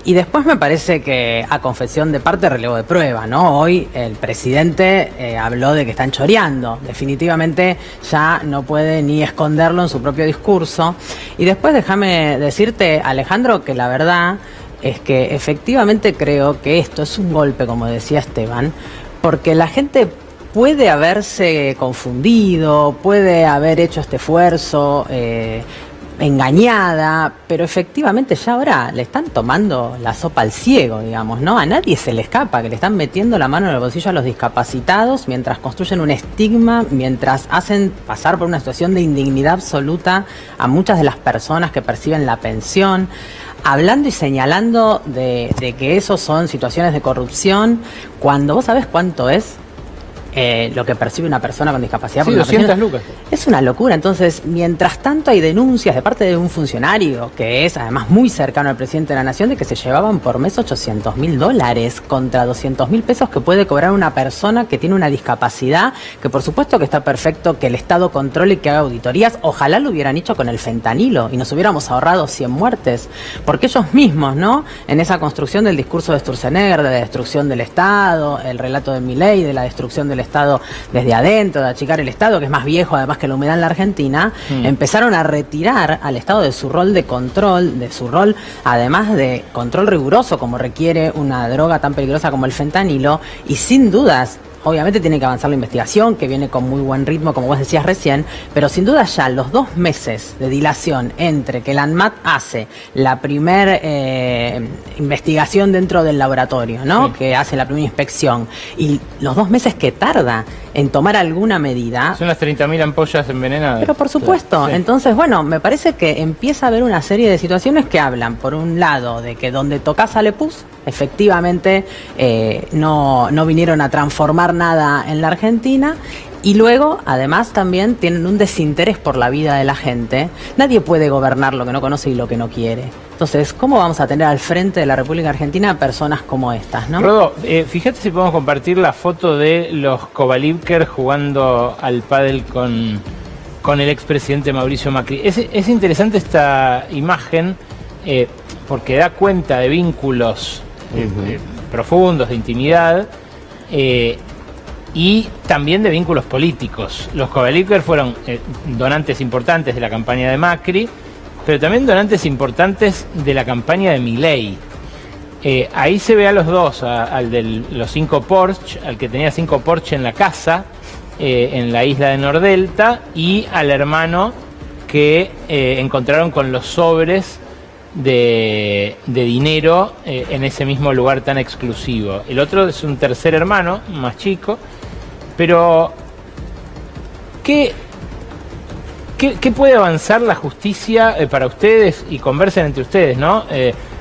S8: Y después me parece que a confesión de parte, relevo de prueba, ¿no? Hoy el presidente habló de que están choreando. Definitivamente ya no puede ni esconderlo en su propio discurso. Y después déjame decirte, Alejandro, que la verdad es que efectivamente creo que esto es un golpe, como decía Esteban, porque la gente puede haberse confundido, puede haber hecho este esfuerzo engañada, pero efectivamente ya ahora le están tomando la sopa al ciego, digamos, ¿no? A nadie se le escapa que le están metiendo la mano en el bolsillo a los discapacitados mientras construyen un estigma, mientras hacen pasar por una situación de indignidad absoluta a muchas de las personas que perciben la pensión, hablando y señalando de que eso son situaciones de corrupción, cuando vos sabés cuánto es lo que percibe una persona con discapacidad.
S1: Sí, 200 lucas.
S8: Es una locura. Entonces, mientras tanto hay denuncias de parte de un funcionario que es además muy cercano al presidente de la Nación de que se llevaban por mes $800.000 contra $200.000 que puede cobrar una persona que tiene una discapacidad, que por supuesto que está perfecto que el Estado controle y que haga auditorías. Ojalá lo hubieran hecho con el fentanilo y nos hubiéramos ahorrado 100 muertes, porque ellos mismos, ¿no? En esa construcción del discurso de Sturzenegger, de la destrucción del Estado, el relato de Milei, de la destrucción del Estado desde adentro, de achicar el Estado, que es más viejo además que la humedad en la Argentina, empezaron a retirar al Estado de su rol de control, de su rol además de control riguroso como requiere una droga tan peligrosa como el fentanilo, y sin dudas obviamente tiene que avanzar la investigación, que viene con muy buen ritmo, como vos decías recién, pero sin duda ya los 2 meses de dilación entre que la ANMAT hace la primera investigación dentro del laboratorio, ¿no? Sí. Que hace la primera inspección, y los 2 meses que tarda en tomar alguna medida.
S1: Son las 30.000 ampollas envenenadas.
S8: Pero por supuesto, sí. Entonces, bueno, me parece que empieza a haber una serie de situaciones que hablan, por un lado, de que donde toca sale pus, efectivamente no vinieron a transformar nada en la Argentina, y luego además también tienen un desinterés por la vida de la gente. Nadie puede gobernar lo que no conoce y lo que no quiere. Entonces, ¿cómo vamos a tener al frente de la República Argentina personas como estas, no?
S1: Rodo, fíjate si podemos compartir la foto de los Kovalivker jugando al pádel con el expresidente Mauricio Macri. Es interesante esta imagen porque da cuenta de vínculos profundos, de intimidad, y también de vínculos políticos. Los Kovalivker fueron donantes importantes de la campaña de Macri, pero también donantes importantes de la campaña de Milei. Ahí se ve a los dos, al de los 5 Porsche, al que tenía 5 Porsche en la casa, en la isla de Nordelta, y al hermano que encontraron con los sobres de dinero en ese mismo lugar tan exclusivo. El otro es un tercer hermano, más chico, pero ¿qué puede avanzar la justicia para ustedes, y conversen entre ustedes, ¿no?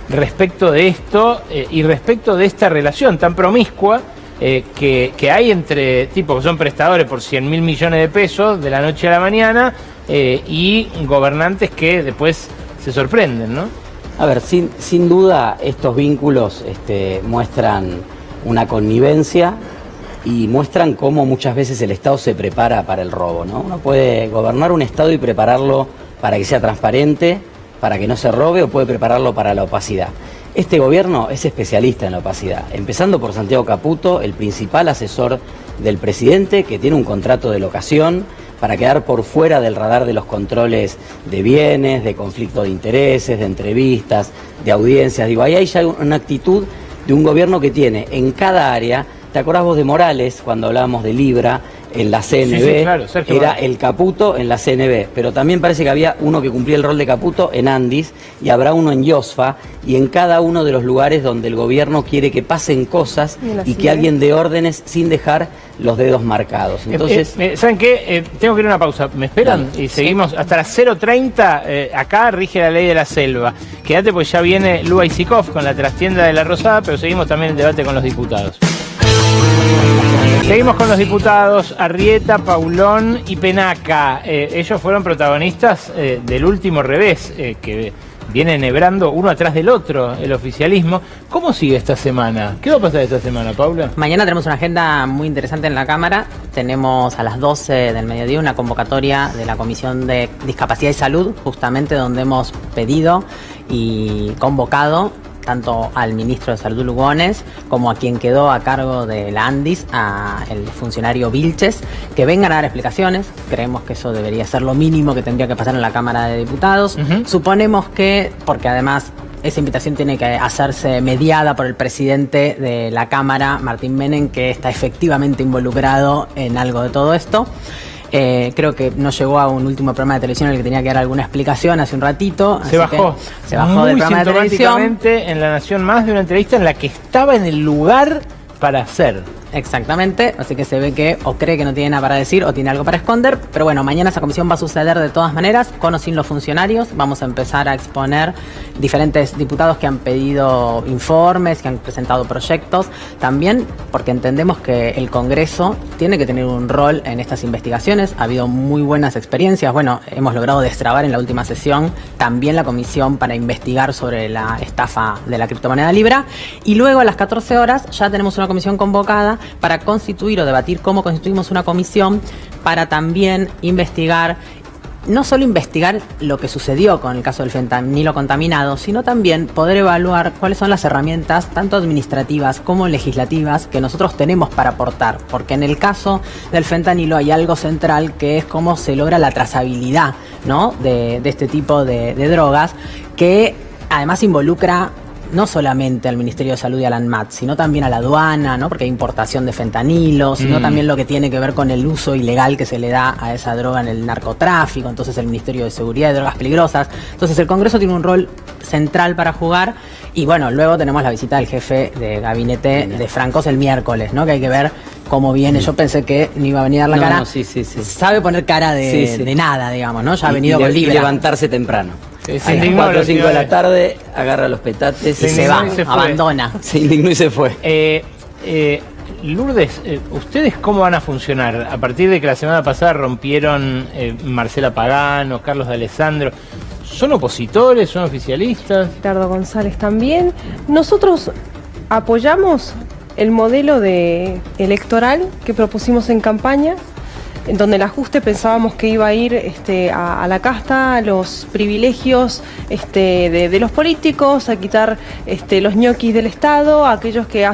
S1: Respecto de esto y respecto de esta relación tan promiscua que hay entre tipos que son prestadores por 100.000 millones de pesos de la noche a la mañana y gobernantes que después se sorprenden, ¿no?
S6: A ver, sin duda estos vínculos muestran una connivencia y muestran cómo muchas veces el Estado se prepara para el robo, ¿no? Uno puede gobernar un Estado y prepararlo para que sea transparente, para que no se robe, o puede prepararlo para la opacidad. Este gobierno es especialista en la opacidad, empezando por Santiago Caputo, el principal asesor del presidente, que tiene un contrato de locación para quedar por fuera del radar de los controles de bienes, de conflicto de intereses, de entrevistas, de audiencias. Digo, ahí hay ya una actitud de un gobierno que tiene en cada área. ¿Te acordás vos de Morales cuando hablábamos de Libra en la CNB?
S1: Sí, claro, Sergio
S6: era
S1: Morales.
S6: el Caputo en la CNB, pero también parece que había uno que cumplía el rol de Caputo en Andis y habrá uno en Iosfa, y en cada uno de los lugares donde el gobierno quiere que pasen cosas y que alguien dé órdenes sin dejar los dedos marcados. Entonces,
S1: ¿saben qué? Tengo que ir a una pausa. ¿Me esperan?
S6: Dale.
S1: Y seguimos hasta las 0:30. Acá rige la ley de la selva. Quédate porque ya viene Lua Isikov con la trastienda de la Rosada, pero seguimos también el debate con los diputados. Seguimos con los diputados Arrieta, Paulón y Penaca. Ellos fueron protagonistas del último revés, que viene enhebrando uno atrás del otro el oficialismo. ¿Cómo sigue esta semana? ¿Qué va a pasar esta semana, Paula?
S8: Mañana tenemos una agenda muy interesante en la Cámara. Tenemos a las 12 del mediodía una convocatoria de la Comisión de Discapacidad y Salud, justamente donde hemos pedido y convocado tanto al ministro de Salud Lugones como a quien quedó a cargo de la Andis, a el funcionario Vilches, que vengan a dar explicaciones. Creemos que eso debería ser lo mínimo que tendría que pasar en la Cámara de Diputados. Suponemos que, porque además esa invitación tiene que hacerse mediada por el presidente de la Cámara, Martín Menem, que está efectivamente involucrado en algo de todo esto. Creo que no llegó a un último programa de televisión en el que tenía que dar alguna explicación hace un ratito.
S1: Se bajó
S8: del programa de televisión.
S1: En La Nación Más, de una entrevista en la que estaba en el lugar para hacer.
S8: Exactamente, así que se ve que o cree que no tiene nada para decir o tiene algo para esconder, pero bueno, mañana esa comisión va a suceder de todas maneras, con o sin los funcionarios. Vamos a empezar a exponer diferentes diputados que han pedido informes, que han presentado proyectos, también porque entendemos que el Congreso tiene que tener un rol en estas investigaciones. Ha habido muy buenas experiencias, bueno, hemos logrado destrabar en la última sesión también la comisión para investigar sobre la estafa de la criptomoneda Libra, y luego a las 14 horas ya tenemos una comisión convocada para constituir o debatir cómo constituimos una comisión para también investigar, no solo investigar lo que sucedió con el caso del fentanilo contaminado, sino también poder evaluar cuáles son las herramientas, tanto administrativas como legislativas, que nosotros tenemos para aportar. Porque en el caso del fentanilo hay algo central, que es cómo se logra la trazabilidad, ¿no?, de este tipo de drogas, que además involucra no solamente al Ministerio de Salud y a la ANMAT, sino también a la aduana, ¿no?, porque hay importación de fentanilo, sino también lo que tiene que ver con el uso ilegal que se le da a esa droga en el narcotráfico, entonces el Ministerio de Seguridad y Drogas Peligrosas. Entonces el Congreso tiene un rol central para jugar, y bueno, luego tenemos la visita del jefe de gabinete de Francos el miércoles, ¿no?, que hay que ver cómo viene. Yo pensé que no iba a venir a dar la cara.
S6: Sí.
S8: Sabe poner cara de nada, digamos, ¿no? Ya ha venido con Libra.
S6: Y levantarse temprano.
S1: Se
S6: A las 4 o 5 de la tarde, agarra los petates y se va,
S8: abandona.
S6: Se indignó y se fue.
S1: Lourdes, ¿ustedes cómo van a funcionar? A partir de que la semana pasada rompieron Marcela Pagano, Carlos de Alessandro, ¿son opositores, son oficialistas?
S7: Ricardo González también. Nosotros apoyamos el modelo electoral que propusimos en campaña, en donde el ajuste pensábamos que iba a ir a la casta, a los privilegios de los políticos, a quitar los ñoquis del Estado, a aquellos que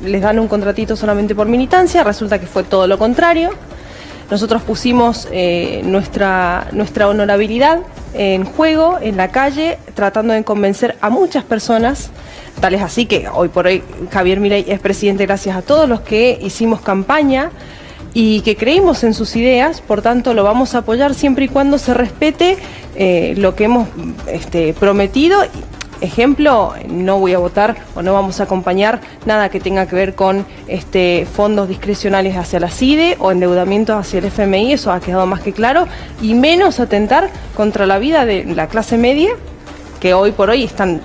S7: les dan un contratito solamente por militancia. Resulta que fue todo lo contrario. Nosotros pusimos nuestra honorabilidad en juego, en la calle, tratando de convencer a muchas personas. Tal es así que hoy por hoy Javier Milei es presidente gracias a todos los que hicimos campaña y que creímos en sus ideas. Por tanto, lo vamos a apoyar siempre y cuando se respete lo que hemos prometido. Ejemplo, no voy a votar o no vamos a acompañar nada que tenga que ver con fondos discrecionales hacia la CIDE o endeudamientos hacia el FMI, eso ha quedado más que claro, y menos atentar contra la vida de la clase media, que hoy por hoy están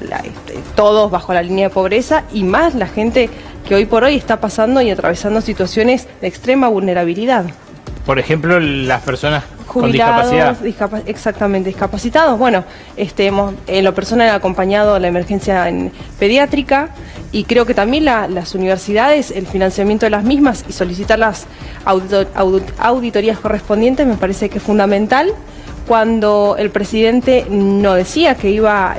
S7: todos bajo la línea de pobreza, y más la gente que hoy por hoy está pasando y atravesando situaciones de extrema vulnerabilidad.
S1: Por ejemplo, las personas
S7: Jubilados,
S1: con discapacidad.
S7: Exactamente, discapacitados. Bueno, hemos en lo personal acompañado a la emergencia pediátrica, y creo que también las universidades, el financiamiento de las mismas y solicitar las auditorías correspondientes me parece que es fundamental. Cuando el presidente no decía que iba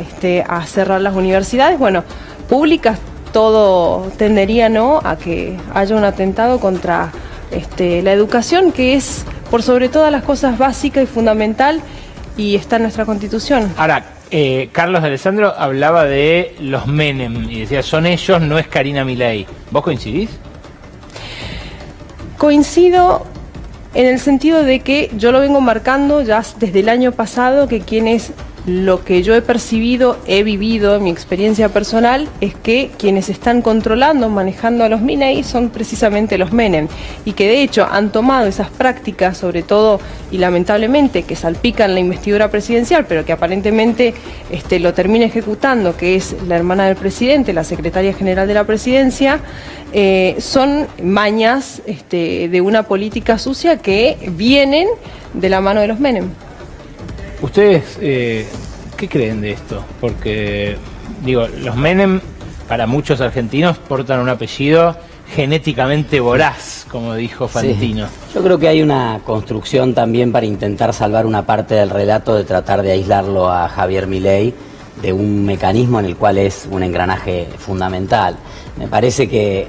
S7: a cerrar las universidades, bueno, públicas, todo tendería, ¿no?, a que haya un atentado contra la educación, que es por sobre todas las cosas básica y fundamental, y está en nuestra Constitución.
S1: Ahora, Carlos Alessandro hablaba de los Menem y decía, son ellos, no es Karina Milei. ¿Vos coincidís?
S7: Coincido en el sentido de que yo lo vengo marcando ya desde el año pasado, que lo que yo he percibido, he vivido en mi experiencia personal, es que quienes están controlando, manejando a los Milei son precisamente los Menem, y que de hecho han tomado esas prácticas, sobre todo y lamentablemente, que salpican la investidura presidencial, pero que aparentemente lo termina ejecutando, que es la hermana del presidente, la secretaria general de la presidencia. Son mañas de una política sucia que vienen de la mano de los Menem.
S1: ¿Ustedes qué creen de esto? Porque, digo, los Menem, para muchos argentinos, portan un apellido genéticamente voraz, como dijo Fantino.
S6: Sí. Yo creo que hay una construcción también para intentar salvar una parte del relato, de tratar de aislarlo a Javier Milei de un mecanismo en el cual es un engranaje fundamental. Me parece que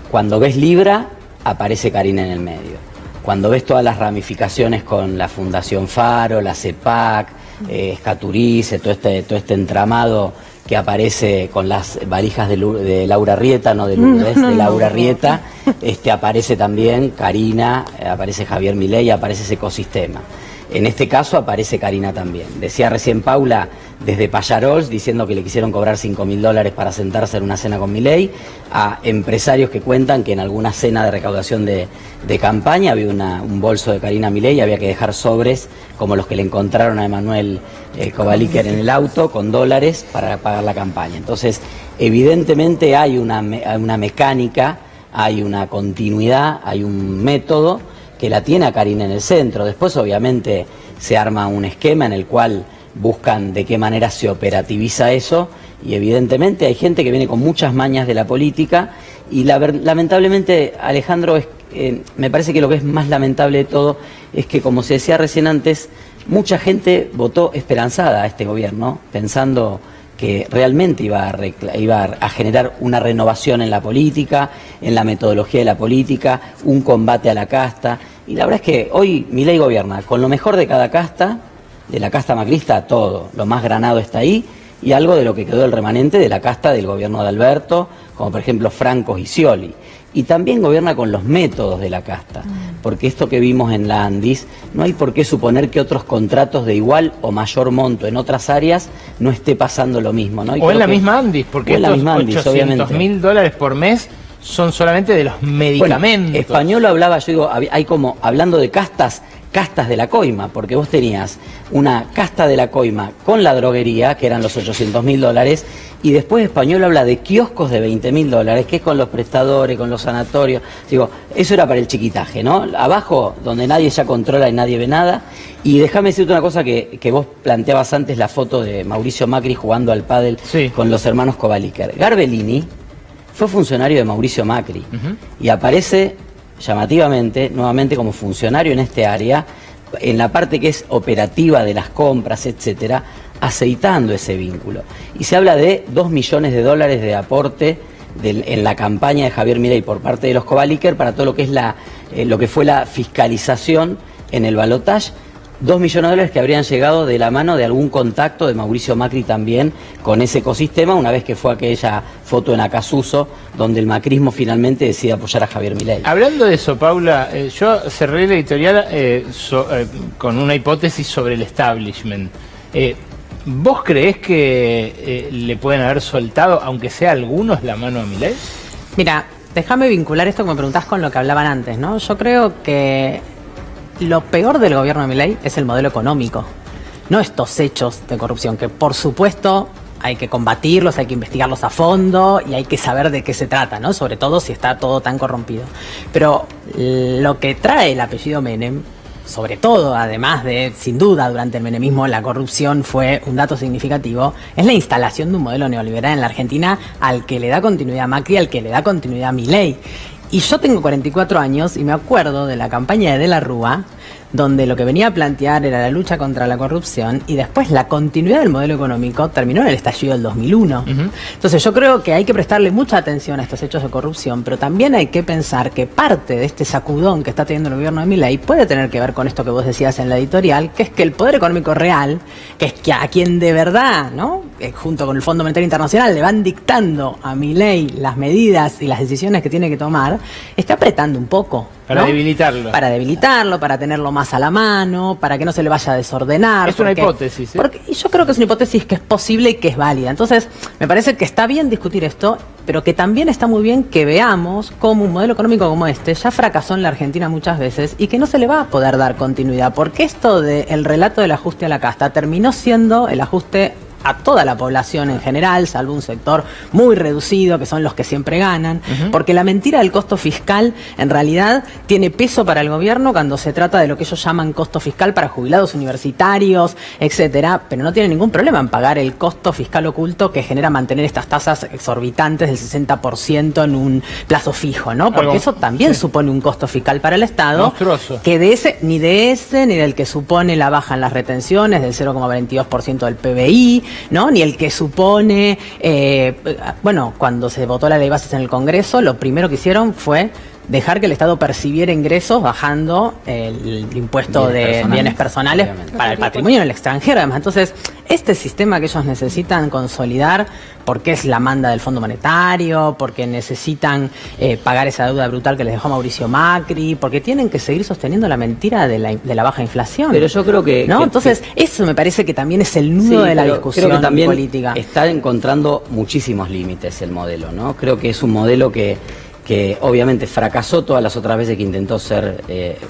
S6: cuando ves Libra, aparece Karina en el medio. Cuando ves todas las ramificaciones con la Fundación Faro, la CEPAC, Escaturice, todo este entramado que aparece con las valijas de Laura Rieta, no de Lourdes, de Laura Rieta, aparece también Karina, aparece Javier Milei, aparece ese ecosistema. En este caso aparece Karina también. Decía recién Paula, desde Pallarols, diciendo que le quisieron cobrar $5.000 para sentarse en una cena con Milei, a empresarios que cuentan que en alguna cena de recaudación de campaña había un bolso de Karina Milei y había que dejar sobres como los que le encontraron a Emanuel Kovaliker en el auto con dólares para pagar la campaña. Entonces, evidentemente hay una mecánica, hay una continuidad, hay un método que la tiene a Karina en el centro. Después, obviamente, se arma un esquema en el cual buscan de qué manera se operativiza eso, y evidentemente hay gente que viene con muchas mañas de la política, y lamentablemente, Alejandro, me parece que lo que es más lamentable de todo es que, como se decía recién antes, mucha gente votó esperanzada a este gobierno, pensando que realmente iba a generar una renovación en la política, en la metodología de la política, un combate a la casta. Y la verdad es que hoy Milei gobierna con lo mejor de cada casta, de la casta macrista, todo. Lo más granado está ahí, y algo de lo que quedó del remanente de la casta del gobierno de Alberto, como por ejemplo Franco y Scioli. Y también gobierna con los métodos de la casta, porque esto que vimos en la Andis, no hay por qué suponer que otros contratos de igual o mayor monto en otras áreas no esté pasando lo mismo, ¿no?
S1: O en la misma Andis, porque estos $800.000 por mes son solamente de los medicamentos.
S6: Bueno, Español hablaba, yo digo, hay como, hablando de castas de la coima, porque vos tenías una casta de la coima con la droguería, que eran los $800.000, y después Español habla de kioscos de $20.000, que es con los prestadores, con los sanatorios. Digo, eso era para el chiquitaje, ¿no? Abajo, donde nadie ya controla y nadie ve nada. Y déjame decirte una cosa que vos planteabas antes, la foto de Mauricio Macri jugando al pádel con los hermanos Kovaliker. Garbellini fue funcionario de Mauricio Macri, y aparece llamativamente, nuevamente como funcionario en este área, en la parte que es operativa de las compras, etcétera, aceitando ese vínculo. Y se habla de $2 millones de aporte en la campaña de Javier Milei por parte de los Kovaliker para todo lo que es lo que fue la fiscalización en el balotaje. $2 millones que habrían llegado de la mano de algún contacto de Mauricio Macri también con ese ecosistema, una vez que fue aquella foto en Acasuso, donde el macrismo finalmente decide apoyar a Javier Milei.
S1: Hablando de eso, Paula, yo cerré la editorial con una hipótesis sobre el establishment. ¿Vos creés que le pueden haber soltado, aunque sea algunos, la mano a Milei?
S8: Mira, déjame vincular esto que me preguntás con lo que hablaban antes, ¿no? Yo creo que lo peor del gobierno de Milei es el modelo económico, no estos hechos de corrupción, que por supuesto hay que combatirlos, hay que investigarlos a fondo y hay que saber de qué se trata, ¿no? Sobre todo si está todo tan corrompido. Pero lo que trae el apellido Menem, sobre todo, además de, sin duda, durante el menemismo la corrupción fue un dato significativo, es la instalación de un modelo neoliberal en la Argentina al que le da continuidad Macri, al que le da continuidad Milei. Y yo tengo 44 años y me acuerdo de la campaña de la Rúa, donde lo que venía a plantear era la lucha contra la corrupción y después la continuidad del modelo económico terminó en el estallido del 2001. Entonces yo creo que hay que prestarle mucha atención a estos hechos de corrupción, pero también hay que pensar que parte de este sacudón que está teniendo el gobierno de Milei puede tener que ver con esto que vos decías en la editorial, que es que el poder económico real, que es que a quien de verdad, ¿no?, junto con el Fondo Monetario Internacional le van dictando a Milei las medidas y las decisiones que tiene que tomar, está apretando un poco.
S1: Para
S8: ¿no?
S1: debilitarlo.
S8: Para debilitarlo, para tenerlo más a la mano, para que no se le vaya a desordenar.
S1: Es una hipótesis, ¿eh?
S8: Y yo creo que es una hipótesis que es posible y que es válida. Entonces, me parece que está bien discutir esto, pero que también está muy bien que veamos cómo un modelo económico como este ya fracasó en la Argentina muchas veces y que no se le va a poder dar continuidad, porque esto del relato del ajuste a la casta terminó siendo el ajuste a toda la población en general, salvo un sector muy reducido, que son los que siempre ganan, porque la mentira del costo fiscal en realidad tiene peso para el gobierno cuando se trata de lo que ellos llaman costo fiscal para jubilados universitarios, etcétera, pero no tiene ningún problema en pagar el costo fiscal oculto que genera mantener estas tasas exorbitantes del 60% en un plazo fijo, ¿no? Porque eso también supone un costo fiscal para el Estado,
S1: monstruoso,
S8: que de ese ni del que supone la baja en las retenciones del 0,22% del PBI, ¿no? Ni el que supone, bueno, cuando se votó la ley de bases en el Congreso, lo primero que hicieron fue dejar que el Estado percibiera ingresos bajando el impuesto de bienes personales para el patrimonio en el extranjero, además. Entonces, este sistema que ellos necesitan consolidar, porque es la manda del Fondo Monetario, porque necesitan pagar esa deuda brutal que les dejó Mauricio Macri, porque tienen que seguir sosteniendo la mentira de la baja inflación.
S6: Pero yo creo que...
S8: ¿no? Entonces, eso me parece que también es el nudo de la discusión
S6: creo que también
S8: política.
S6: Está encontrando muchísimos límites el modelo, ¿no? Creo que es un modelo que obviamente fracasó todas las otras veces que intentó ser,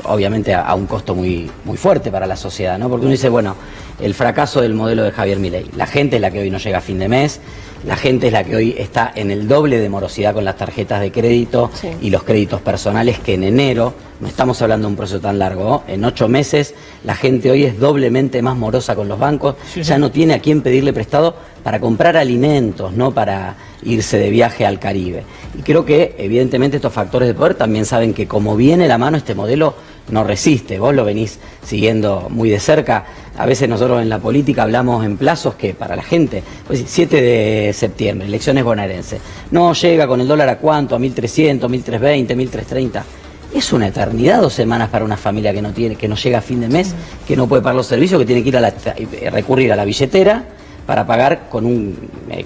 S6: obviamente a un costo muy fuerte para la sociedad, ¿no? Porque uno dice, bueno, el fracaso del modelo de Javier Milei. La gente es la que hoy no llega a fin de mes, la gente es la que hoy está en el doble de morosidad con las tarjetas de crédito y los créditos personales que en enero. No estamos hablando de un proceso tan largo, ¿no? En 8 meses la gente hoy es doblemente más morosa con los bancos, ya no tiene a quién pedirle prestado para comprar alimentos, no para irse de viaje al Caribe. Y creo que evidentemente estos factores de poder también saben que como viene la mano este modelo no resiste. Vos lo venís siguiendo muy de cerca. A veces nosotros en la política hablamos en plazos que para la gente, pues 7 de septiembre, elecciones bonaerenses, no llega con el dólar a cuánto, a 1.300, 1.320, 1.330. Es una eternidad 2 semanas para una familia que no llega a fin de mes, que no puede pagar los servicios, que tiene que ir recurrir a la billetera para pagar con un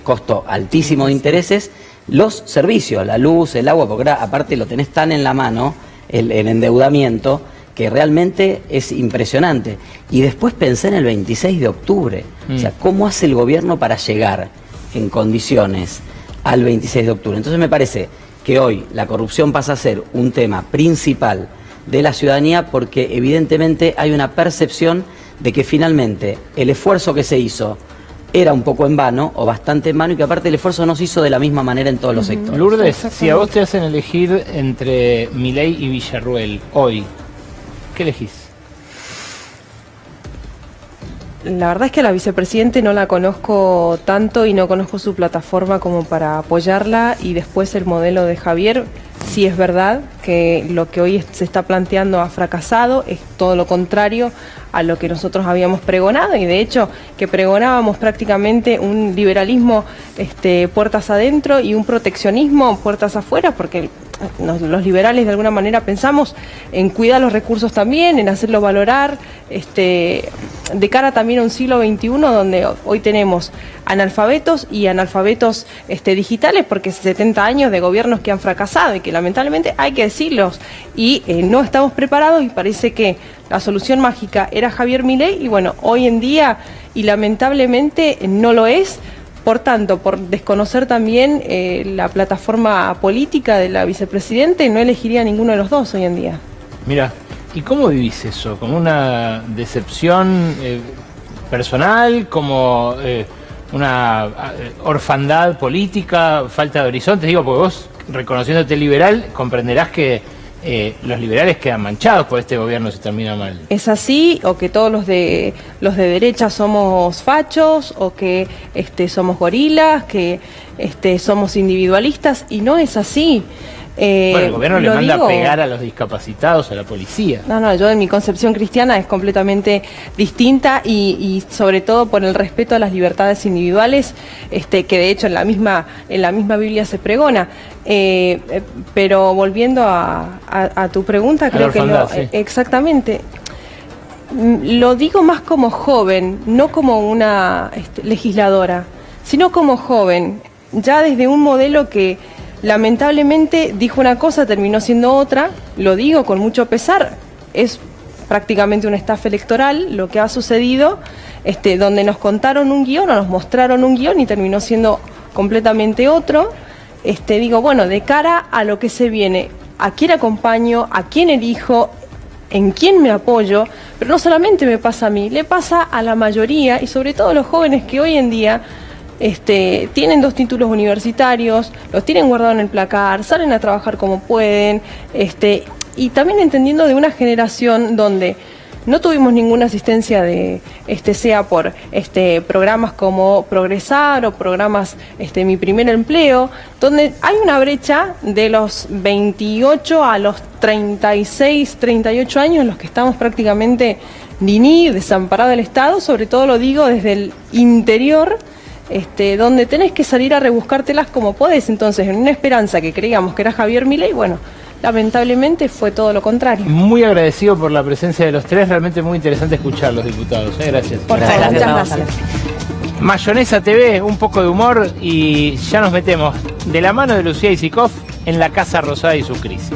S6: costo altísimo de intereses los servicios, la luz, el agua, porque ahora aparte lo tenés tan en la mano, el endeudamiento, que realmente es impresionante. Y después pensé en el 26 de octubre, o sea, ¿cómo hace el gobierno para llegar en condiciones al 26 de octubre? Entonces me parece que hoy la corrupción pasa a ser un tema principal de la ciudadanía porque evidentemente hay una percepción de que finalmente el esfuerzo que se hizo era un poco en vano o bastante en vano y que aparte el esfuerzo no se hizo de la misma manera en todos los sectores.
S1: Lourdes, si a vos te hacen elegir entre Milei y Villarruel hoy, ¿qué elegís?
S7: La verdad es que a la vicepresidente no la conozco tanto y no conozco su plataforma como para apoyarla, y después el modelo de Javier, sí es verdad que lo que hoy se está planteando ha fracasado, es todo lo contrario a lo que nosotros habíamos pregonado, y de hecho que pregonábamos prácticamente un liberalismo puertas adentro y un proteccionismo puertas afuera, porque los liberales de alguna manera pensamos en cuidar los recursos también, en hacerlo valorar, de cara también a un siglo XXI donde hoy tenemos analfabetos y analfabetos digitales, porque 70 años de gobiernos que han fracasado y que lamentablemente hay que decirlos, y no estamos preparados, y parece que la solución mágica era Javier Milei, y bueno, hoy en día y lamentablemente no lo es. Por tanto, por desconocer también la plataforma política de la vicepresidente, no elegiría a ninguno de los dos hoy en día.
S1: Mira, ¿y cómo vivís eso? ¿Como una decepción personal? ¿Como una orfandad política? ¿Falta de horizontes? Digo, porque vos, reconociéndote liberal, comprenderás que los liberales quedan manchados por este gobierno si termina mal.
S7: ¿Es así? ¿O que todos los de derecha somos fachos? ¿O que somos gorilas? ¿Que somos individualistas? Y no es así.
S1: Bueno, el gobierno le manda
S7: digo,
S1: a pegar a los discapacitados, a la policía.
S7: No, yo en mi concepción cristiana es completamente distinta y sobre todo por el respeto a las libertades individuales, que de hecho en la misma Biblia se pregona. Pero volviendo a tu pregunta, creo que
S1: sí.
S7: Exactamente. Lo digo más como joven, no como una legisladora, sino como joven, ya desde un modelo que lamentablemente dijo una cosa, terminó siendo otra, lo digo con mucho pesar, es prácticamente una estafa electoral lo que ha sucedido, donde nos contaron un guión o nos mostraron un guión y terminó siendo completamente otro. Digo, bueno, de cara a lo que se viene, a quién acompaño, a quién elijo, en quién me apoyo, pero no solamente me pasa a mí, le pasa a la mayoría y sobre todo a los jóvenes que hoy en día tienen 2 títulos universitarios, los tienen guardados en el placar, salen a trabajar como pueden, y también entendiendo de una generación donde no tuvimos ninguna asistencia de sea por programas como Progresar o programas Mi Primer Empleo, donde hay una brecha de los 28 a los 36, 38 años en los que estamos prácticamente desamparados del Estado, sobre todo lo digo desde el interior, donde tenés que salir a rebuscártelas como podés. Entonces, en una esperanza que creíamos que era Javier Milei, bueno, lamentablemente fue todo lo contrario.
S1: Muy agradecido por la presencia de los tres, realmente muy interesante escuchar los diputados. Gracias.
S7: Por favor, muchas gracias.
S1: Mayonesa TV, un poco de humor y ya nos metemos de la mano de Lucía Isikoff en la Casa Rosada y su crisis.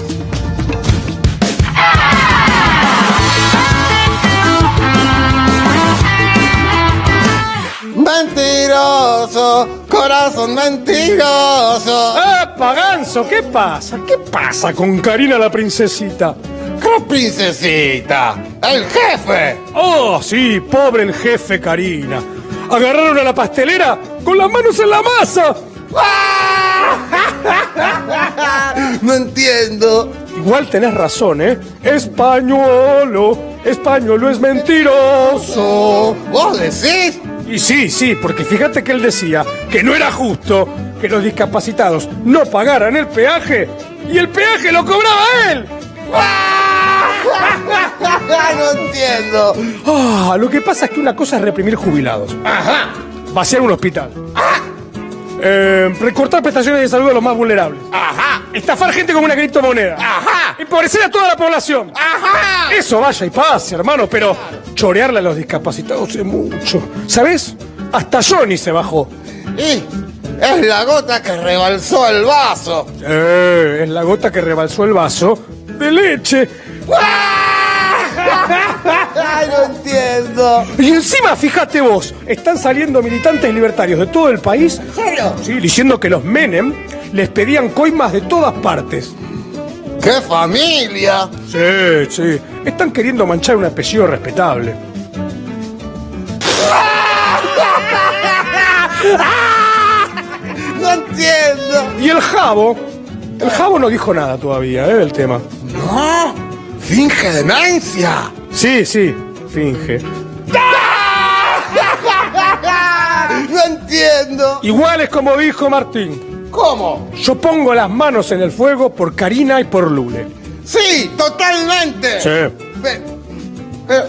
S9: Mentiroso, corazón mentiroso.
S10: ¡Epa, Ganso! ¿Qué pasa? ¿Qué pasa con Karina la princesita?
S9: ¿Qué princesita? ¡El jefe!
S10: ¡Oh, sí! Pobre el jefe Karina. Agarraron a la pastelera con las manos en la masa.
S9: No entiendo.
S10: Igual tenés razón, ¿eh? Españolo es mentiroso.
S9: ¿Vos decís?
S10: Y sí, porque fíjate que él decía que no era justo que los discapacitados no pagaran el peaje y el peaje lo cobraba él.
S9: No entiendo.
S10: Lo que pasa es que una cosa es reprimir jubilados.
S9: Ajá.
S10: Vaciar un hospital. Recortar prestaciones de salud a los más vulnerables.
S9: Ajá.
S10: Estafar gente con una criptomoneda.
S9: Ajá.
S10: Empobrecer a toda la población.
S9: Ajá.
S10: Eso vaya y pase, hermano, pero chorearle a los discapacitados es mucho. ¿Sabes? Hasta Johnny se bajó.
S9: Y es la gota que rebalsó el vaso.
S10: Es la gota que rebalsó el vaso de leche.
S9: No entiendo.
S10: Y encima, fíjate vos, están saliendo militantes libertarios de todo el país.
S9: ¿En serio?
S10: Sí, diciendo que los Menem les pedían coimas de todas partes.
S9: ¡Qué familia!
S10: Sí. Están queriendo manchar un apellido respetable.
S9: No entiendo.
S10: Y el Jabo no dijo nada todavía, del tema.
S9: No, finge demencia.
S10: Sí, finge.
S9: No entiendo.
S10: Igual es como dijo Martín.
S9: ¿Cómo?
S10: Yo pongo las manos en el fuego por Karina y por Lule.
S9: Sí, totalmente.
S10: Sí.
S9: Pero,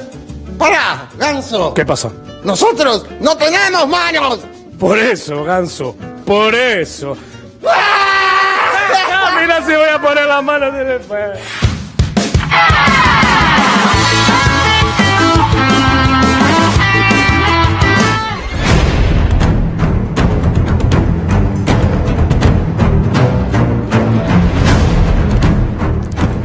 S9: pará, Ganso.
S10: ¿Qué pasa?
S9: Nosotros no tenemos manos.
S10: Por eso, Ganso, por eso. Mira si voy a poner las manos en el fuego.